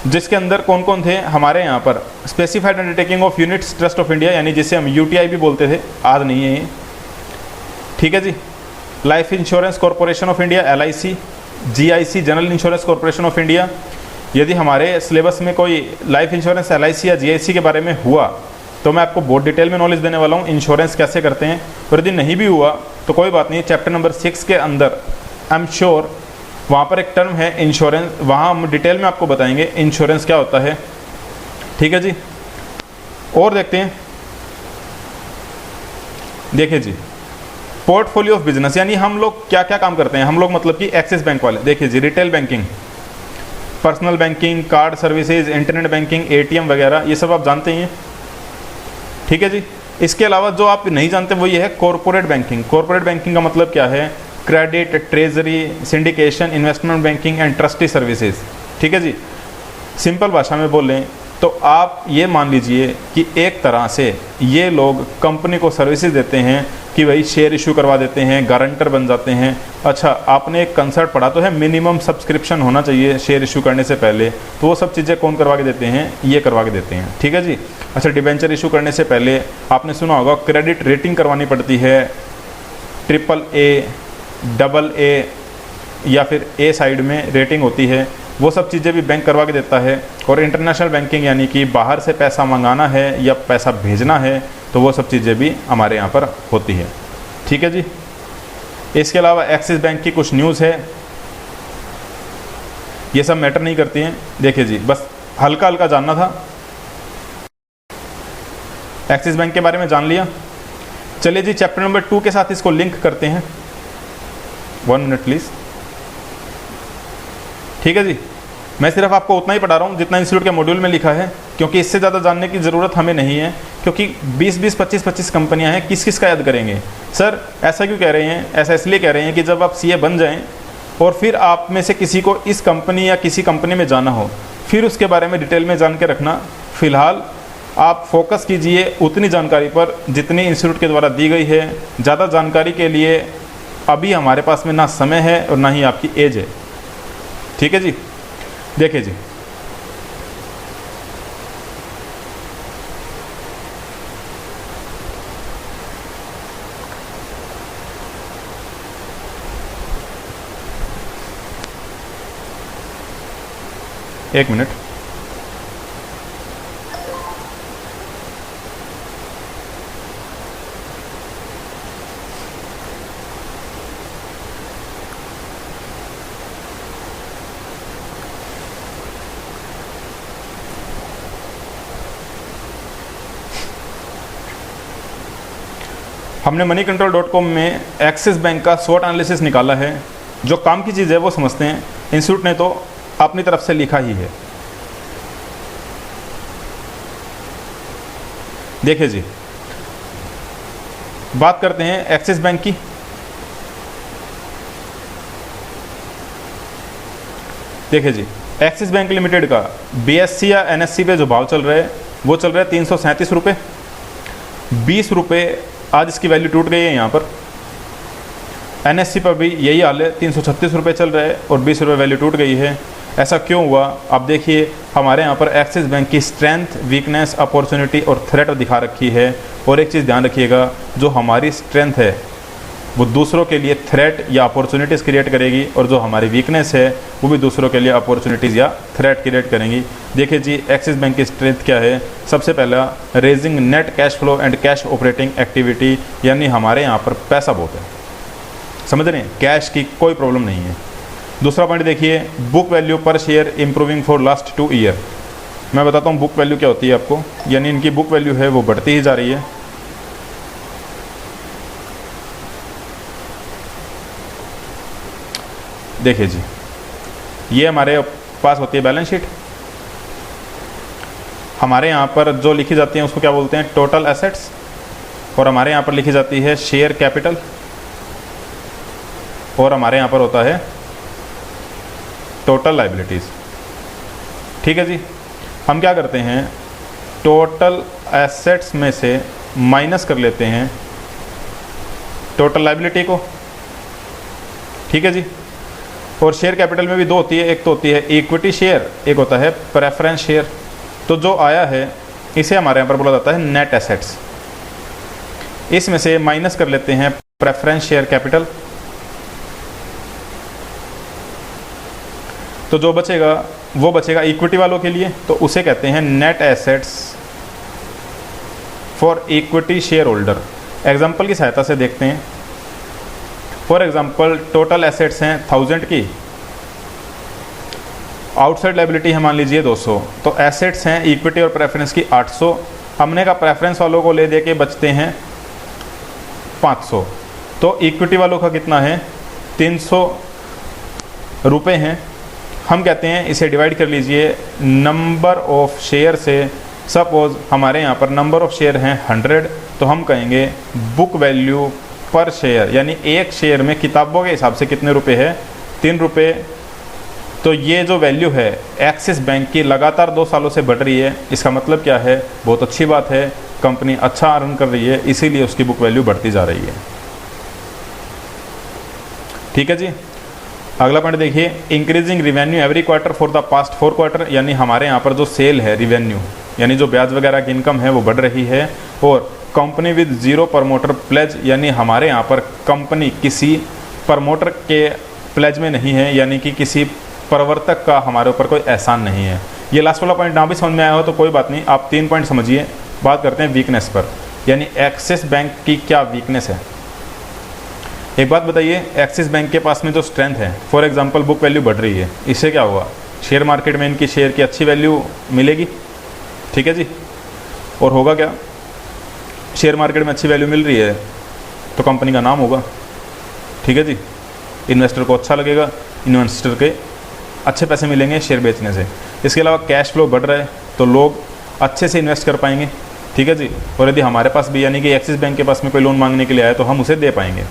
जिसके अंदर कौन कौन थे हमारे यहाँ पर? Specified undertaking of units trust of India, यानी जिसे हम UTI भी बोलते थे, आज नहीं है ये। ठीक है जी। Life insurance corporation of India LIC, GIC general insurance corporation of India. यदि हमारे सिलेबस में कोई लाइफ इंश्योरेंस LIC या GIC के बारे में हुआ तो मैं आपको बहुत डिटेल में नॉलेज देने वाला हूँ, इंश्योरेंस कैसे करते हैं। और यदि नहीं भी हुआ तो कोई बात नहीं, चैप्टर नंबर 6 के अंदर आई एम श्योर वहाँ पर एक टर्म है इंश्योरेंस, वहाँ हम डिटेल में आपको बताएंगे इंश्योरेंस क्या होता है। ठीक है जी। और देखते हैं। देखिए जी, पोर्टफोलियो ऑफ बिजनेस, यानी हम लोग क्या क्या काम करते हैं। हम लोग मतलब कि एक्सिस बैंक वाले। देखिए जी, retail banking, personal banking, card services, internet banking, ATM वगैरह, ये सब आप जानते ही हैं। ठीक है जी। इसके अलावा जो आप नहीं जानते वो ये है कॉरपोरेट बैंकिंग। कॉरपोरेट बैंकिंग का मतलब क्या है? Credit, treasury, syndication, investment banking and trustee services. ठीक है जी। सिंपल भाषा में बोलें तो आप ये मान लीजिए कि एक तरह से ये लोग कंपनी को सर्विसेज देते हैं कि भाई शेयर इशू करवा देते हैं, गारंटर बन जाते हैं। अच्छा, आपने एक कंसेप्ट पढ़ा तो है, मिनिमम सब्सक्रिप्शन होना चाहिए शेयर इशू करने से पहले, तो वो सब चीज़ें कौन करवा के देते हैं? ये करवा के देते हैं। ठीक है जी। अच्छा, डिबेंचर इशू करने से पहले आपने सुना होगा क्रेडिट रेटिंग करवानी पड़ती है, AAA, AA या फिर A साइड में रेटिंग होती है, वो सब चीज़ें भी बैंक करवा के देता है। और इंटरनेशनल बैंकिंग, यानी कि बाहर से पैसा मंगाना है या पैसा भेजना है, तो वो सब चीज़ें भी हमारे यहाँ पर होती है। ठीक है जी। इसके अलावा एक्सिस बैंक की कुछ न्यूज़ है, ये सब मैटर नहीं करती हैं। देखिए जी, बस हल्का हल्का जानना था। एक्सिस बैंक के बारे में जान लिया। चलिए जी, चैप्टर नंबर 2 के साथ इसको लिंक करते हैं। 1 मिनट प्लीज़। ठीक है जी। मैं सिर्फ आपको उतना ही पढ़ा रहा हूँ जितना इंस्टीट्यूट के मॉड्यूल में लिखा है, क्योंकि इससे ज़्यादा जानने की ज़रूरत हमें नहीं है, क्योंकि 20-20, 25-25 कंपनियां हैं, किस किस का याद करेंगे। सर ऐसा क्यों कह रहे हैं? ऐसा इसलिए कह रहे हैं कि जब आप CA बन जाएं और फिर आप में से किसी को इस कंपनी या किसी कंपनी में जाना हो, फिर उसके बारे में डिटेल में जान के रखना। फ़िलहाल आप फोकस कीजिए उतनी जानकारी पर जितनी इंस्टीट्यूट के द्वारा दी गई है। ज़्यादा जानकारी के लिए अभी हमारे पास में ना समय है और ना ही आपकी एज है। ठीक है जी। देखिए जी, एक मिनट। हमने moneycontrol.com में एक्सिस बैंक का स्वॉट एनालिसिस निकाला है। जो काम की चीज़ है वो समझते हैं, इंस्टीट्यूट ने तो अपनी तरफ से लिखा ही है। देखिए जी, बात करते हैं एक्सिस बैंक की। देखिए जी, एक्सिस बैंक लिमिटेड का BSE या NSE पे जो भाव चल रहा है वो चल रहा है 337 रुपये। 20 रुपये आज इसकी वैल्यू टूट गई है यहाँ पर। NSE पर भी यही हाल है, 336 रुपये चल रहा है और 20 रुपये वैल्यू टूट गई है। ऐसा क्यों हुआ? अब देखिए, हमारे यहाँ पर एक्सिस बैंक की स्ट्रेंथ, वीकनेस, अपॉर्चुनिटी और थ्रेट दिखा रखी है। और एक चीज़ ध्यान रखिएगा, जो हमारी स्ट्रेंथ है वो दूसरों के लिए थ्रेट या अपॉर्चुनिटीज़ क्रिएट करेगी, और जो हमारी वीकनेस है वो भी दूसरों के लिए अपॉर्चुनिटीज़ या थ्रेट क्रिएट करेंगी। देखिए जी, एक्सिस बैंक की स्ट्रेंथ क्या है? सबसे पहला, raising net cash flow and cash operating activity, यानी हमारे यहाँ पर पैसा बहुत है, समझ रहे हैं, कैश की कोई प्रॉब्लम नहीं है। दूसरा पॉइंट देखिए, बुक वैल्यू पर share improving for last 2 year. मैं बताता हूँ बुक वैल्यू क्या होती है आपको, यानी इनकी बुक वैल्यू है वो बढ़ती ही जा रही है। देखिए जी, ये हमारे पास होती है बैलेंस शीट। हमारे यहाँ पर जो लिखी जाती है उसको क्या बोलते हैं? Total assets. और हमारे यहाँ पर लिखी जाती है शेयर कैपिटल, और हमारे यहाँ पर होता है टोटल लाइबिलिटीज़। ठीक है जी, हम क्या करते हैं, टोटल एसेट्स में से माइनस कर लेते हैं टोटल लाइबिलिटी को। ठीक है जी, और शेयर कैपिटल में भी 2 होती है, एक तो होती है इक्विटी शेयर, एक होता है प्रेफरेंस शेयर। तो जो आया है इसे हमारे यहाँ पर बोला जाता है नेट एसेट्स। इसमें से माइनस कर लेते हैं प्रेफरेंस शेयर कैपिटल, तो जो बचेगा वो बचेगा इक्विटी वालों के लिए, तो उसे कहते हैं net assets for equity share holder. Example की सहायता से देखते हैं। फॉर एग्जाम्पल, टोटल एसेट्स हैं 1000 की, आउटसाइड लाइबिलिटी है मान लीजिए 200, तो एसेट्स हैं इक्विटी और प्रेफरेंस की 800। हमने का प्रेफरेंस वालों को ले दे के बचते हैं 500, तो इक्विटी वालों का कितना है? 300 रुपये हैं। हम कहते हैं इसे डिवाइड कर लीजिए नंबर ऑफ शेयर से। सपोज हमारे यहाँ पर नंबर ऑफ शेयर हैं 100, तो हम कहेंगे बुक वैल्यू पर शेयर, यानी एक शेयर में किताबों के हिसाब से कितने रुपए है? 3 रुपये। तो ये जो वैल्यू है एक्सिस बैंक की लगातार 2 सालों से बढ़ रही है। इसका मतलब क्या है? बहुत अच्छी बात है, कंपनी अच्छा अर्न कर रही है, इसीलिए उसकी बुक वैल्यू बढ़ती जा रही है। ठीक है जी, अगला पॉइंट देखिए, increasing revenue every quarter for the past 4 quarter, यानी हमारे यहाँ पर जो सेल है, रिवेन्यू यानी जो ब्याज वगैरह की इनकम है वो बढ़ रही है। और कंपनी विद 0 प्रमोटर प्लेज, यानी हमारे यहाँ पर कंपनी किसी प्रमोटर के प्लेज में नहीं है, यानी कि किसी प्रवर्तक का हमारे ऊपर कोई एहसान नहीं है। ये लास्ट वाला पॉइंट ना भी समझ में आया हो तो कोई बात नहीं, आप 3 पॉइंट समझिए। बात करते हैं वीकनेस पर, यानी एक्सिस बैंक की क्या वीकनेस है। एक बात बताइए, एक्सिस बैंक के पास में जो स्ट्रेंथ है, फॉर एग्जांपल बुक वैल्यू बढ़ रही है, इससे क्या हुआ? शेयर मार्केट में इनकी शेयर की अच्छी वैल्यू मिलेगी। ठीक है जी, और होगा क्या? शेयर मार्केट में अच्छी वैल्यू मिल रही है तो कंपनी का नाम होगा। ठीक है जी, इन्वेस्टर को अच्छा लगेगा, इन्वेस्टर के अच्छे पैसे मिलेंगे शेयर बेचने से। इसके अलावा कैश फ्लो बढ़ रहा है तो लोग अच्छे से इन्वेस्ट कर पाएंगे। ठीक है जी, और यदि हमारे पास भी, यानी कि एक्सिस बैंक के पास में कोई लोन मांगने के लिए आए तो हम उसे दे पाएंगे।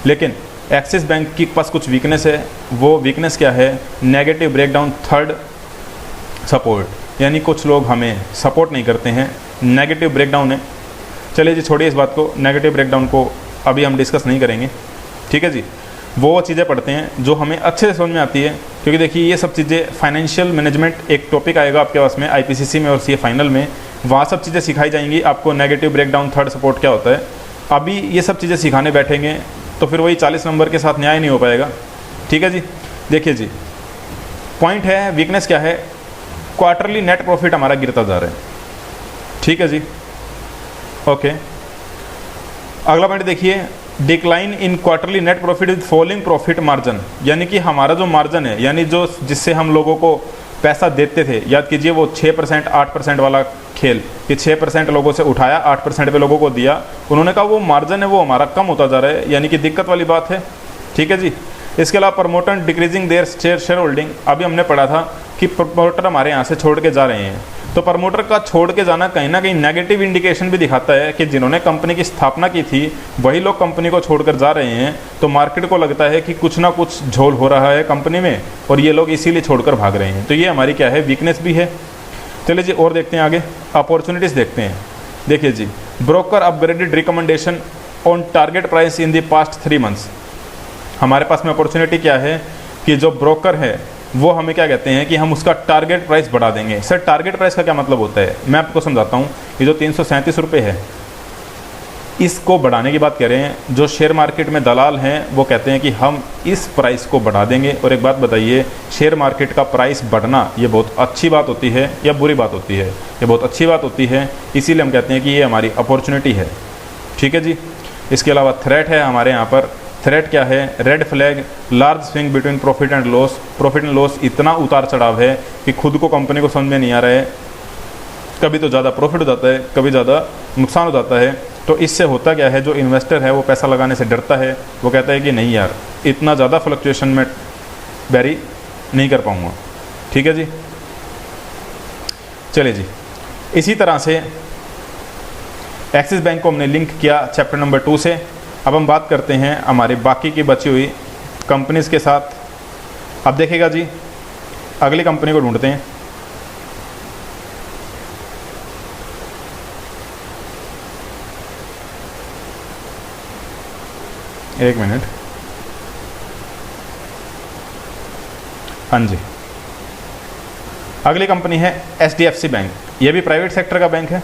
लेकिन एक्सिस बैंक के पास कुछ वीकनेस है। वो वीकनेस क्या है? नेगेटिव ब्रेकडाउन थर्ड सपोर्ट, यानी कुछ लोग हमें सपोर्ट नहीं करते हैं, नेगेटिव ब्रेकडाउन है। चलिए जी, छोड़िए इस बात को, नेगेटिव ब्रेकडाउन को अभी हम डिस्कस नहीं करेंगे। ठीक है जी, वो चीज़ें पढ़ते हैं जो हमें अच्छे से समझ में आती है, क्योंकि देखिए ये सब चीज़ें फाइनेंशियल मैनेजमेंट एक टॉपिक आएगा आपके पास में IPCC में और CA फाइनल में, वहाँ सब चीज़ें सिखाई जाएंगी आपको। नेगेटिव ब्रेकडाउन थर्ड सपोर्ट क्या होता है, अभी ये सब चीज़ें सिखाने बैठेंगे तो फिर वही 40 नंबर के साथ न्याय नहीं हो पाएगा। ठीक है जी, देखिए जी, पॉइंट है वीकनेस क्या है? क्वार्टरली नेट प्रॉफिट हमारा गिरता जा रहा है। ठीक है जी, ओके। अगला पॉइंट देखिए, decline in quarterly net profit with falling profit margin, यानी कि हमारा जो मार्जिन है, यानी जो जिससे हम लोगों को पैसा देते थे, याद कीजिए वो 6% 8% वाला खेल, कि 6% लोगों से उठाया, 8% पे लोगों को दिया, उन्होंने कहा वो मार्जिन है वो हमारा कम होता जा रहा है, यानी कि दिक्कत वाली बात है। ठीक है जी। इसके अलावा promoter decreasing their share holding, अभी हमने पढ़ा था कि प्रमोटर हमारे यहाँ से छोड़ के जा रहे हैं, तो प्रमोटर का छोड़ के जाना कहीं ना कहीं नेगेटिव इंडिकेशन भी दिखाता है कि जिन्होंने कंपनी की स्थापना की थी वही लोग कंपनी को छोड़कर जा रहे हैं, तो मार्केट को लगता है कि कुछ ना कुछ झोल हो रहा है कंपनी में और ये लोग इसीलिए छोड़कर भाग रहे हैं। तो ये हमारी क्या है, वीकनेस भी है। चलिए जी और देखते हैं आगे, अपॉर्चुनिटीज़ देखते हैं। देखिए जी, broker upgraded recommendation on target price in the past 3 months. हमारे पास में अपॉर्चुनिटी क्या है कि जो ब्रोकर है वो हमें क्या कहते हैं कि हम उसका टारगेट प्राइस बढ़ा देंगे। सर टारगेट प्राइस का क्या मतलब होता है, मैं आपको समझाता हूँ। ये जो 337 रुपये है, इसको बढ़ाने की बात कह रहे हैं। जो शेयर मार्केट में दलाल हैं वो कहते हैं कि हम इस प्राइस को बढ़ा देंगे। और एक बात बताइए, शेयर मार्केट का प्राइस बढ़ना ये बहुत अच्छी बात होती है या बुरी बात होती है? ये बहुत अच्छी बात होती है, इसीलिए हम कहते हैं कि ये हमारी अपॉर्चुनिटी है। ठीक है जी। इसके अलावा थ्रेट है हमारे यहाँ पर। थ्रेट क्या है, red flag, large swing between profit and loss. Profit and loss इतना उतार चढ़ाव है कि खुद को कंपनी को समझ में नहीं आ रहा है, कभी तो ज़्यादा प्रॉफिट हो जाता है, कभी ज़्यादा नुकसान हो जाता है। तो इससे होता क्या है, जो इन्वेस्टर है वो पैसा लगाने से डरता है, वो कहता है कि नहीं यार इतना ज़्यादा फ्लक्चुएशन में बैरी नहीं कर पाऊँगा। ठीक है जी। चलिए जी, इसी तरह से एक्सिस बैंक को हमने लिंक किया चैप्टर नंबर 2 से। अब हम बात करते हैं हमारी बाकी की बची हुई कंपनीज़ के साथ। अब देखिएगा जी, अगली कंपनी को ढूंढते हैं। एक मिनट। हाँ जी, अगली कंपनी है HDFC बैंक। ये भी प्राइवेट सेक्टर का बैंक है।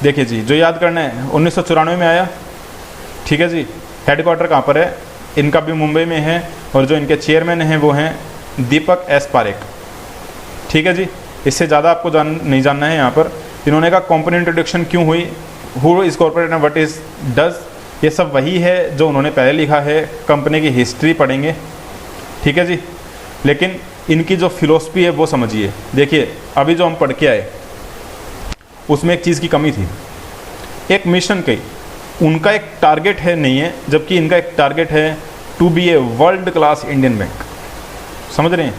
देखिए जी, जो याद करना है 1994 में आया। ठीक है जी। हेडक्वार्टर कहाँ पर है, इनका भी मुंबई में है, और जो इनके चेयरमैन हैं वो हैं दीपक एस पारेख। ठीक है जी। इससे ज़्यादा आपको नहीं जानना है यहाँ पर। इन्होंने कहा कंपनी इंट्रोडक्शन क्यों हुई, who is corporate and what is does, ये सब वही है जो उन्होंने पहले लिखा है। कंपनी की हिस्ट्री पढ़ेंगे। ठीक है जी। लेकिन इनकी जो फिलोसफी है वो समझिए। देखिए अभी जो हम पढ़ के आए उसमें एक चीज़ की कमी थी, एक मिशन की। उनका एक टारगेट है नहीं है, जबकि इनका एक टारगेट है to be a world class Indian bank. समझ रहे हैं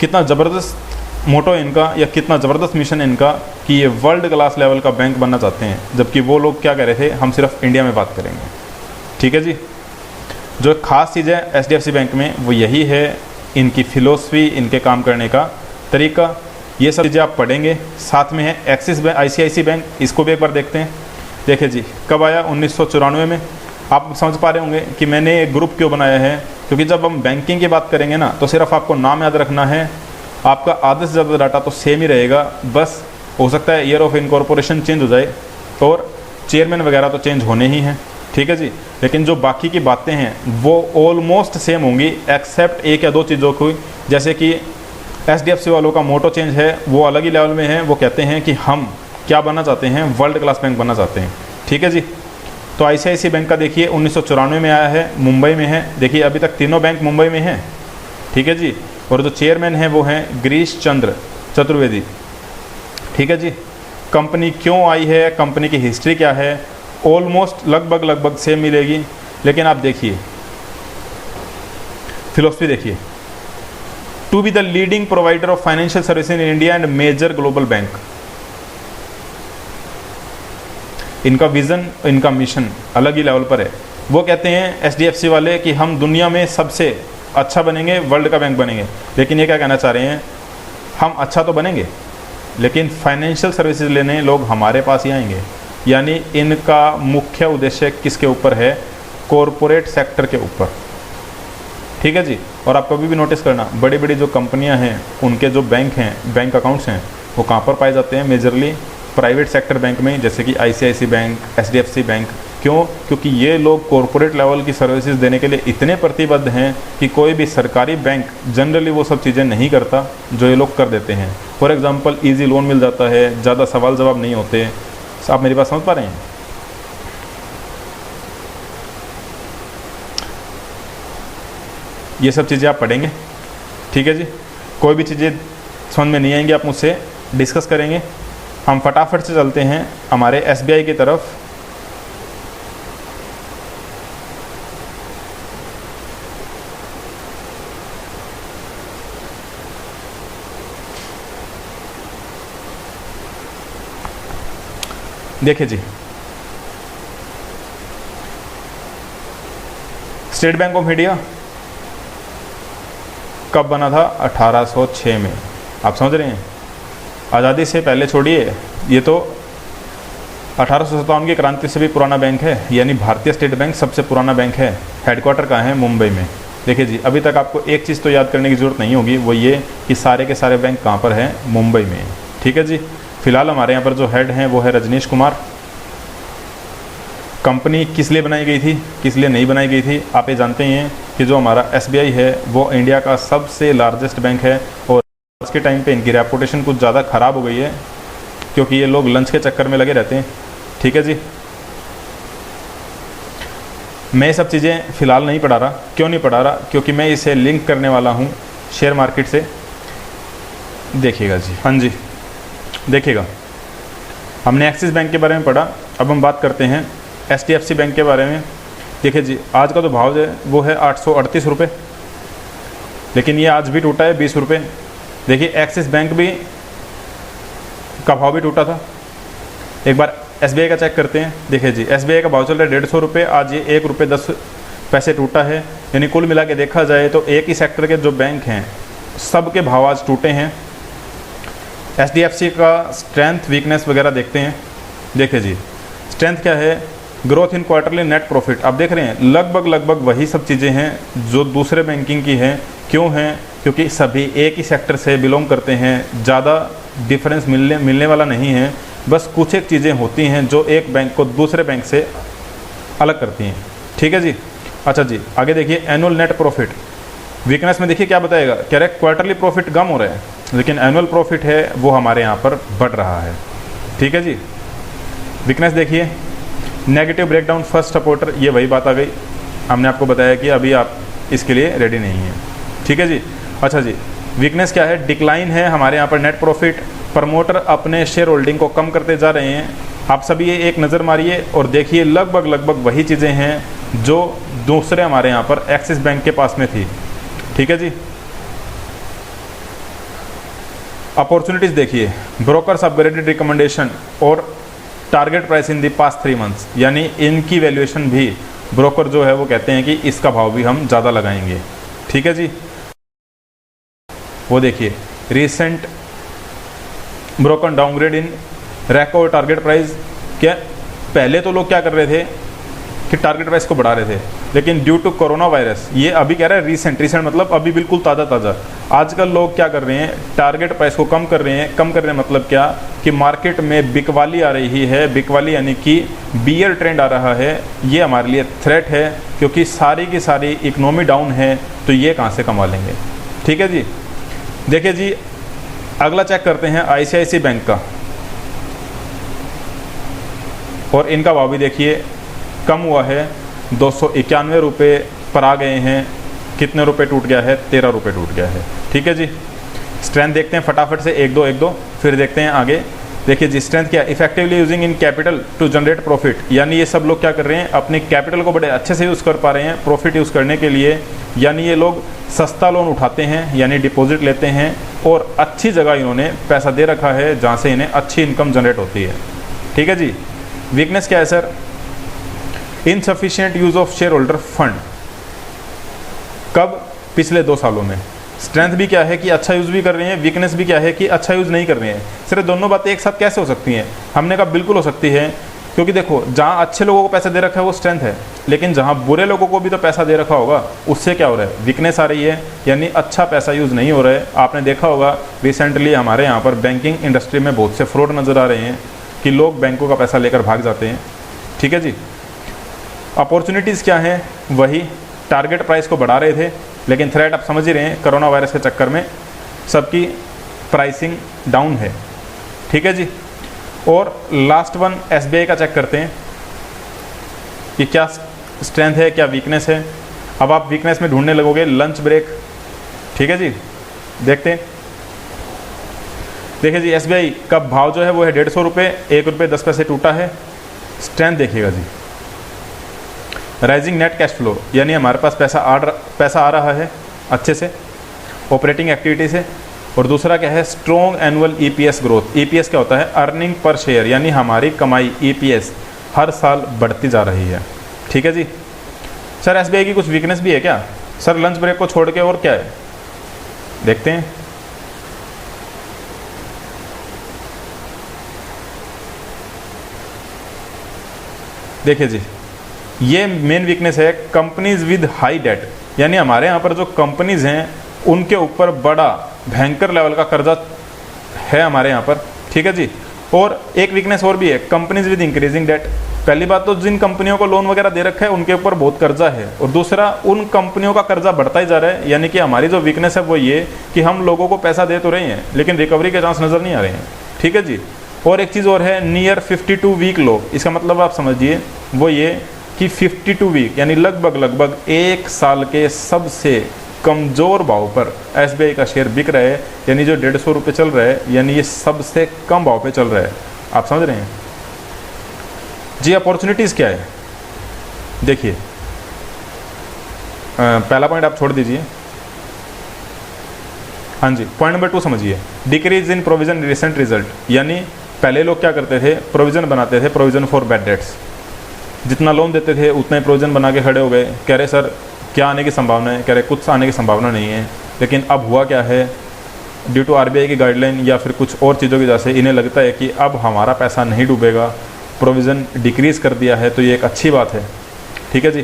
कितना ज़बरदस्त मोटो है इनका, या कितना ज़बरदस्त मिशन है इनका कि ये वर्ल्ड क्लास लेवल का बैंक बनना चाहते हैं। जबकि वो लोग क्या कह रहे थे, हम सिर्फ इंडिया में बात करेंगे। ठीक है जी। जो खास चीज़ है HDFC बैंक में वो यही है, इनकी फ़िलोसफी, इनके काम करने का तरीका, ये सब चीज़ें आप पढ़ेंगे। साथ में है एक्सिस बैंक, ICICI बैंक, इसको भी एक बार देखते हैं। देखिए जी, कब आया, 1994 में। आप समझ पा रहे होंगे कि मैंने एक ग्रुप क्यों बनाया है, क्योंकि जब हम बैंकिंग की बात करेंगे ना तो सिर्फ आपको नाम याद रखना है, आपका आधे से ज़्यादा डाटा तो सेम ही रहेगा। बस हो सकता है ईयर ऑफ इनकॉर्पोरेशन चेंज हो जाए और चेयरमैन वगैरह तो चेंज होने ही हैं। ठीक है जी। लेकिन जो बाकी की बातें हैं वो ऑलमोस्ट सेम होंगी, एक्सेप्ट एक या दो चीज़ों को, जैसे कि HDFC वालों का मोटो चेंज है, वो अलग ही लेवल में है। वो कहते हैं कि हम क्या बनना चाहते हैं, वर्ल्ड क्लास बैंक बनना चाहते हैं। ठीक है जी। तो ICICI बैंक का देखिए 1994 में आया है, मुंबई में है। देखिए अभी तक तीनों बैंक मुंबई में हैं। ठीक है जी। और जो चेयरमैन हैं वो हैं गिरीश चंद्र चतुर्वेदी। ठीक है जी। कंपनी क्यों आई है, कंपनी की हिस्ट्री क्या है, ऑलमोस्ट लगभग सेम मिलेगी। लेकिन आप देखिए फिलोसफी देखिए, to be the leading provider of financial services in India and major global bank. इनका विजन, इनका मिशन अलग ही लेवल पर है। वो कहते हैं HDFC वाले कि हम दुनिया में सबसे अच्छा बनेंगे, वर्ल्ड का बैंक बनेंगे। लेकिन ये क्या कहना चाह रहे हैं, हम अच्छा तो बनेंगे लेकिन फाइनेंशियल सर्विसेज लेने लोग हमारे पास ही आएंगे। यानी इनका मुख्य उद्देश्य किसके ऊपर है, कॉरपोरेट सेक्टर के ऊपर। ठीक है जी। और आप कभी भी नोटिस करना, बड़ी बड़ी जो कंपनियां हैं उनके जो बैंक हैं, बैंक अकाउंट्स हैं, वो कहाँ पर पाए जाते हैं, मेजरली प्राइवेट सेक्टर बैंक में, जैसे कि ICICI बैंक, HDFC बैंक। क्यों? क्योंकि ये लोग कॉरपोरेट लेवल की सर्विसेज देने के लिए इतने प्रतिबद्ध हैं कि कोई भी सरकारी बैंक जनरली वो सब चीज़ें नहीं करता जो ये लोग कर देते हैं। फॉर एग्जांपल ईजी लोन मिल जाता है, ज़्यादा सवाल जवाब नहीं होते। आप मेरी बात समझ पा रहे हैं? ये सब चीज़ें आप पढ़ेंगे। ठीक है जी। कोई भी चीज़ें समझ में नहीं आएंगी आप मुझसे डिस्कस करेंगे। हम फटाफट से चलते हैं हमारे SBI की तरफ। देखिए जी, स्टेट बैंक ऑफ इंडिया कब बना था? 1806 में। आप समझ रहे हैं, आज़ादी से पहले छोड़िए, ये तो 1857 की क्रांति से भी पुराना बैंक है। यानी भारतीय स्टेट बैंक सबसे पुराना बैंक है। हेडक्वार्टर कहाँ है? मुंबई में। देखिए जी, अभी तक आपको एक चीज़ तो याद करने की ज़रूरत नहीं होगी, वो ये कि सारे के सारे बैंक कहाँ पर हैं? मुंबई में। ठीक है जी। फिलहाल हमारे यहाँ पर जो हेड हैं वो है रजनीश कुमार। कंपनी किस लिए बनाई गई थी, किस लिए नहीं बनाई गई थी, आप ये जानते ही हैं कि जो हमारा SBI है वो इंडिया का सबसे लार्जेस्ट बैंक है। और आज के टाइम पे इनकी रेपुटेशन कुछ ज़्यादा ख़राब हो गई है क्योंकि ये लोग लंच के चक्कर में लगे रहते हैं। ठीक है जी। मैं ये सब चीज़ें फ़िलहाल नहीं पढ़ा रहा। क्यों नहीं पढ़ा रहा? क्योंकि मैं इसे लिंक करने वाला हूँ शेयर मार्केट से। देखिएगा जी, हाँ जी, देखिएगा, हमने एक्सिस बैंक के बारे में पढ़ा। अब हम बात करते हैं HDFC बैंक के बारे में। देखिए जी, आज का जो भाव है वो है 838 रुपये, लेकिन ये आज भी टूटा है 20 रुपये। देखिए एक्सिस बैंक भी का भाव भी टूटा था। एक बार SBI का चेक करते हैं। देखिए जी, SBI का भाव चल रहा है 150 रुपये, आज ये 1 रुपये 10 पैसे टूटा है। यानी कुल मिला के देखा जाए तो एक ही सेक्टर के जो बैंक हैं सब के भाव आज टूटे हैं। HDFC का स्ट्रेंथ वीकनेस वगैरह देखते हैं। देखिए जी, स्ट्रेंथ क्या है? Growth in quarterly net profit. आप देख रहे हैं लगभग वही सब चीज़ें हैं जो दूसरे बैंकिंग की हैं। क्यों हैं? क्योंकि सभी एक ही सेक्टर से बिलोंग करते हैं, ज़्यादा डिफरेंस मिलने वाला नहीं है। बस कुछ एक चीज़ें होती हैं जो एक बैंक को दूसरे बैंक से अलग करती हैं। ठीक है जी। अच्छा जी, आगे देखिए एनुअल नेट प्रॉफिट। वीकनेस में देखिए क्या बताएगा, कह रहे क्वार्टरली प्रॉफिट कम हो रहा है, लेकिन एनुअल प्रॉफिट है वो हमारे यहाँ पर बढ़ रहा है। ठीक है जी। वीकनेस देखिए, नेगेटिव ब्रेकडाउन फर्स्ट सपोर्टर, ये वही बात आ गई। हमने आपको बताया कि अभी आप इसके लिए रेडी नहीं हैं। ठीक है जी। अच्छा जी, वीकनेस क्या है? डिक्लाइन है हमारे यहाँ पर नेट प्रॉफिट। प्रमोटर अपने शेयर होल्डिंग को कम करते जा रहे हैं। आप सभी ये एक नज़र मारिए और देखिए लगभग वही चीज़ें हैं जो दूसरे हमारे यहाँ पर एक्सिस बैंक के पास में थी। ठीक है जी। अपॉर्चुनिटीज़ देखिए, ब्रोकर्स अपग्रेडेड रिकमेंडेशन और target price in the past 3 months, यानी इनकी वैल्यूएशन भी ब्रोकर जो है वो कहते हैं कि इसका भाव भी हम ज़्यादा लगाएंगे। ठीक है जी। वो देखिए, रिसेंट ब्रोकन डाउनग्रेड इन रैको और टारगेट प्राइस। क्या पहले तो लोग क्या कर रहे थे कि टारगेट प्राइस को बढ़ा रहे थे, लेकिन ड्यू टू कोरोना वायरस, ये अभी कह रहा है रिसेंट मतलब अभी बिल्कुल ताज़ा आजकल लोग क्या कर रहे हैं, टारगेट प्राइस को कम कर रहे हैं। कम कर रहे हैं मतलब क्या कि मार्केट में बिकवाली आ रही है। बिकवाली यानी कि बियर ट्रेंड आ रहा है। ये हमारे लिए थ्रेट है क्योंकि सारी की सारी इकोनॉमी डाउन है, तो ये कहाँ से कमा लेंगे। ठीक है जी। देखिए जी, अगला चेक करते हैं ICICI बैंक का, और इनका भाव भी देखिए कम हुआ है, 291 रुपये पर आ गए हैं। कितने रुपए टूट गया है? 13 रुपये टूट गया है। ठीक है जी। स्ट्रेंथ देखते हैं फटाफट से, एक दो फिर देखते हैं आगे। देखिए जी, स्ट्रेंथ क्या? Effectively using in capital to generate profit, यानी ये सब लोग क्या कर रहे हैं, अपने कैपिटल को बड़े अच्छे से यूज़ कर पा रहे हैं प्रॉफिट यूज़ करने के लिए। यानी ये लोग सस्ता लोन उठाते हैं, यानी डिपॉजिट लेते हैं, और अच्छी जगह इन्होंने पैसा दे रखा है जहाँ से इन्हें अच्छी इनकम जनरेट होती है। ठीक है जी। वीकनेस क्या है sir? Insufficient use of share holder fund. कब? पिछले 2 सालों में। स्ट्रेंथ भी क्या है कि अच्छा यूज़ भी कर रहे हैं, वीकनेस भी क्या है कि अच्छा यूज़ नहीं कर रहे हैं। सिर्फ दोनों बातें एक साथ कैसे हो सकती हैं? हमने कहा बिल्कुल हो सकती है, क्योंकि देखो जहाँ अच्छे लोगों को पैसा दे रखा है वो स्ट्रेंथ है, लेकिन जहाँ बुरे लोगों को भी तो पैसा दे रखा होगा, उससे क्या हो रहा है? वीकनेस आ रही है, यानी अच्छा पैसा यूज़ नहीं हो रहा है। आपने देखा होगा रिसेंटली हमारे यहाँ पर बैंकिंग इंडस्ट्री में बहुत से फ्रॉड नज़र आ रहे हैं कि लोग बैंकों का पैसा लेकर भाग जाते हैं। ठीक है जी। अपॉर्चुनिटीज़ क्या हैं? वही टारगेट प्राइस को बढ़ा रहे थे, लेकिन थ्रेट आप समझ ही रहे हैं, कोरोना वायरस के चक्कर में सबकी प्राइसिंग डाउन है। ठीक है जी। और लास्ट वन SBI का चेक करते हैं कि क्या स्ट्रेंथ है, क्या वीकनेस है। अब आप वीकनेस में ढूंढने लगोगे लंच ब्रेक। ठीक है जी। देखते हैं। देखिए जी, एसबीआई का भाव जो है वो है 150 रुपये, 1 रुपये 10 पैसे टूटा है। स्ट्रेंथ देखिएगा जी, राइजिंग नेट कैश फ्लो, यानी हमारे पास पैसा आ रहा है अच्छे से ऑपरेटिंग एक्टिविटी से। और दूसरा क्या है, strong annual EPS growth. EPS क्या होता है, अर्निंग पर शेयर, यानी हमारी कमाई ईपीएस हर साल बढ़ती जा रही है। ठीक है जी। सर एसबीआई की कुछ वीकनेस भी है क्या? सर लंच ब्रेक को छोड़ के और क्या है, देखते हैं। देखिए जी, ये मेन वीकनेस है कंपनीज विद हाई डेट, यानी हमारे यहाँ पर जो कंपनीज हैं उनके ऊपर बड़ा भयंकर लेवल का कर्जा है हमारे यहाँ पर। ठीक है जी। और एक वीकनेस और भी है, कंपनीज विद इंक्रीजिंग डेट। पहली बात तो जिन कंपनियों को लोन वगैरह दे रखा है उनके ऊपर बहुत कर्जा है, और दूसरा उन कंपनियों का कर्जा बढ़ता ही जा रहा है। यानी कि हमारी जो वीकनेस है वो ये कि हम लोगों को पैसा दे तो रहे हैं लेकिन रिकवरी के चांस नज़र नहीं आ रहे हैं। ठीक है जी। और एक चीज़ और है, नियर 52 वीक लो। इसका मतलब आप समझिए वो ये कि 52 वीक यानी लगभग 1 साल के सबसे कमज़ोर भाव पर एसबीआई का शेयर बिक रहा है, यानी जो 150 रुपये चल रहा है, यानी ये सबसे कम भाव पे चल रहा है। आप समझ रहे हैं जी। अपॉर्चुनिटीज़ क्या है, देखिए पहला पॉइंट आप छोड़ दीजिए। हाँ जी, पॉइंट नंबर 2 समझिए, decrease in provision recent result, यानी पहले लोग क्या करते थे, प्रोविजन बनाते थे, प्रोविजन फॉर बैड डेट्स। जितना लोन देते थे उतना ही प्रोविजन बना के खड़े हो गए, कह रहे सर क्या आने की संभावना है, कह रहे कुछ आने की संभावना नहीं है। लेकिन अब हुआ क्या है, ड्यू टू आरबीआई की गाइडलाइन या फिर कुछ और चीज़ों की वजह से इन्हें लगता है कि अब हमारा पैसा नहीं डूबेगा, प्रोविज़न डिक्रीज़ कर दिया है, तो ये एक अच्छी बात है। ठीक है जी।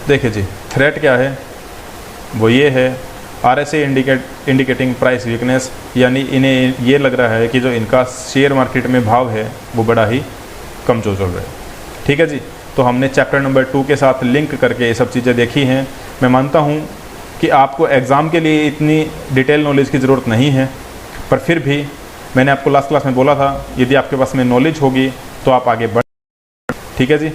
देखिए जी, थ्रेट क्या है, वो ये है आरएसए इंडिकेटिंग प्राइस वीकनेस, यानी इन्हें ये लग रहा है कि जो इनका शेयर मार्केट में भाव है वो बड़ा ही कमज़ोर चल रहा है। ठीक है जी। तो हमने चैप्टर नंबर 2 के साथ लिंक करके ये सब चीज़ें देखी हैं। मैं मानता हूँ कि आपको एग्ज़ाम के लिए इतनी डिटेल नॉलेज की ज़रूरत नहीं है, पर फिर भी मैंने आपको लास्ट क्लास में बोला था यदि आपके पास में नॉलेज होगी तो आप आगे बढ़। ठीक है जी।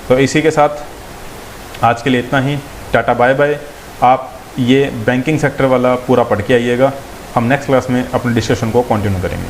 तो इसी के साथ आज के लिए इतना ही, टाटा बाय बाय। आप ये बैंकिंग सेक्टर वाला पूरा पढ़ के आइएगा, हम नेक्स्ट क्लास में अपने डिस्कशन को कंटिन्यू करेंगे।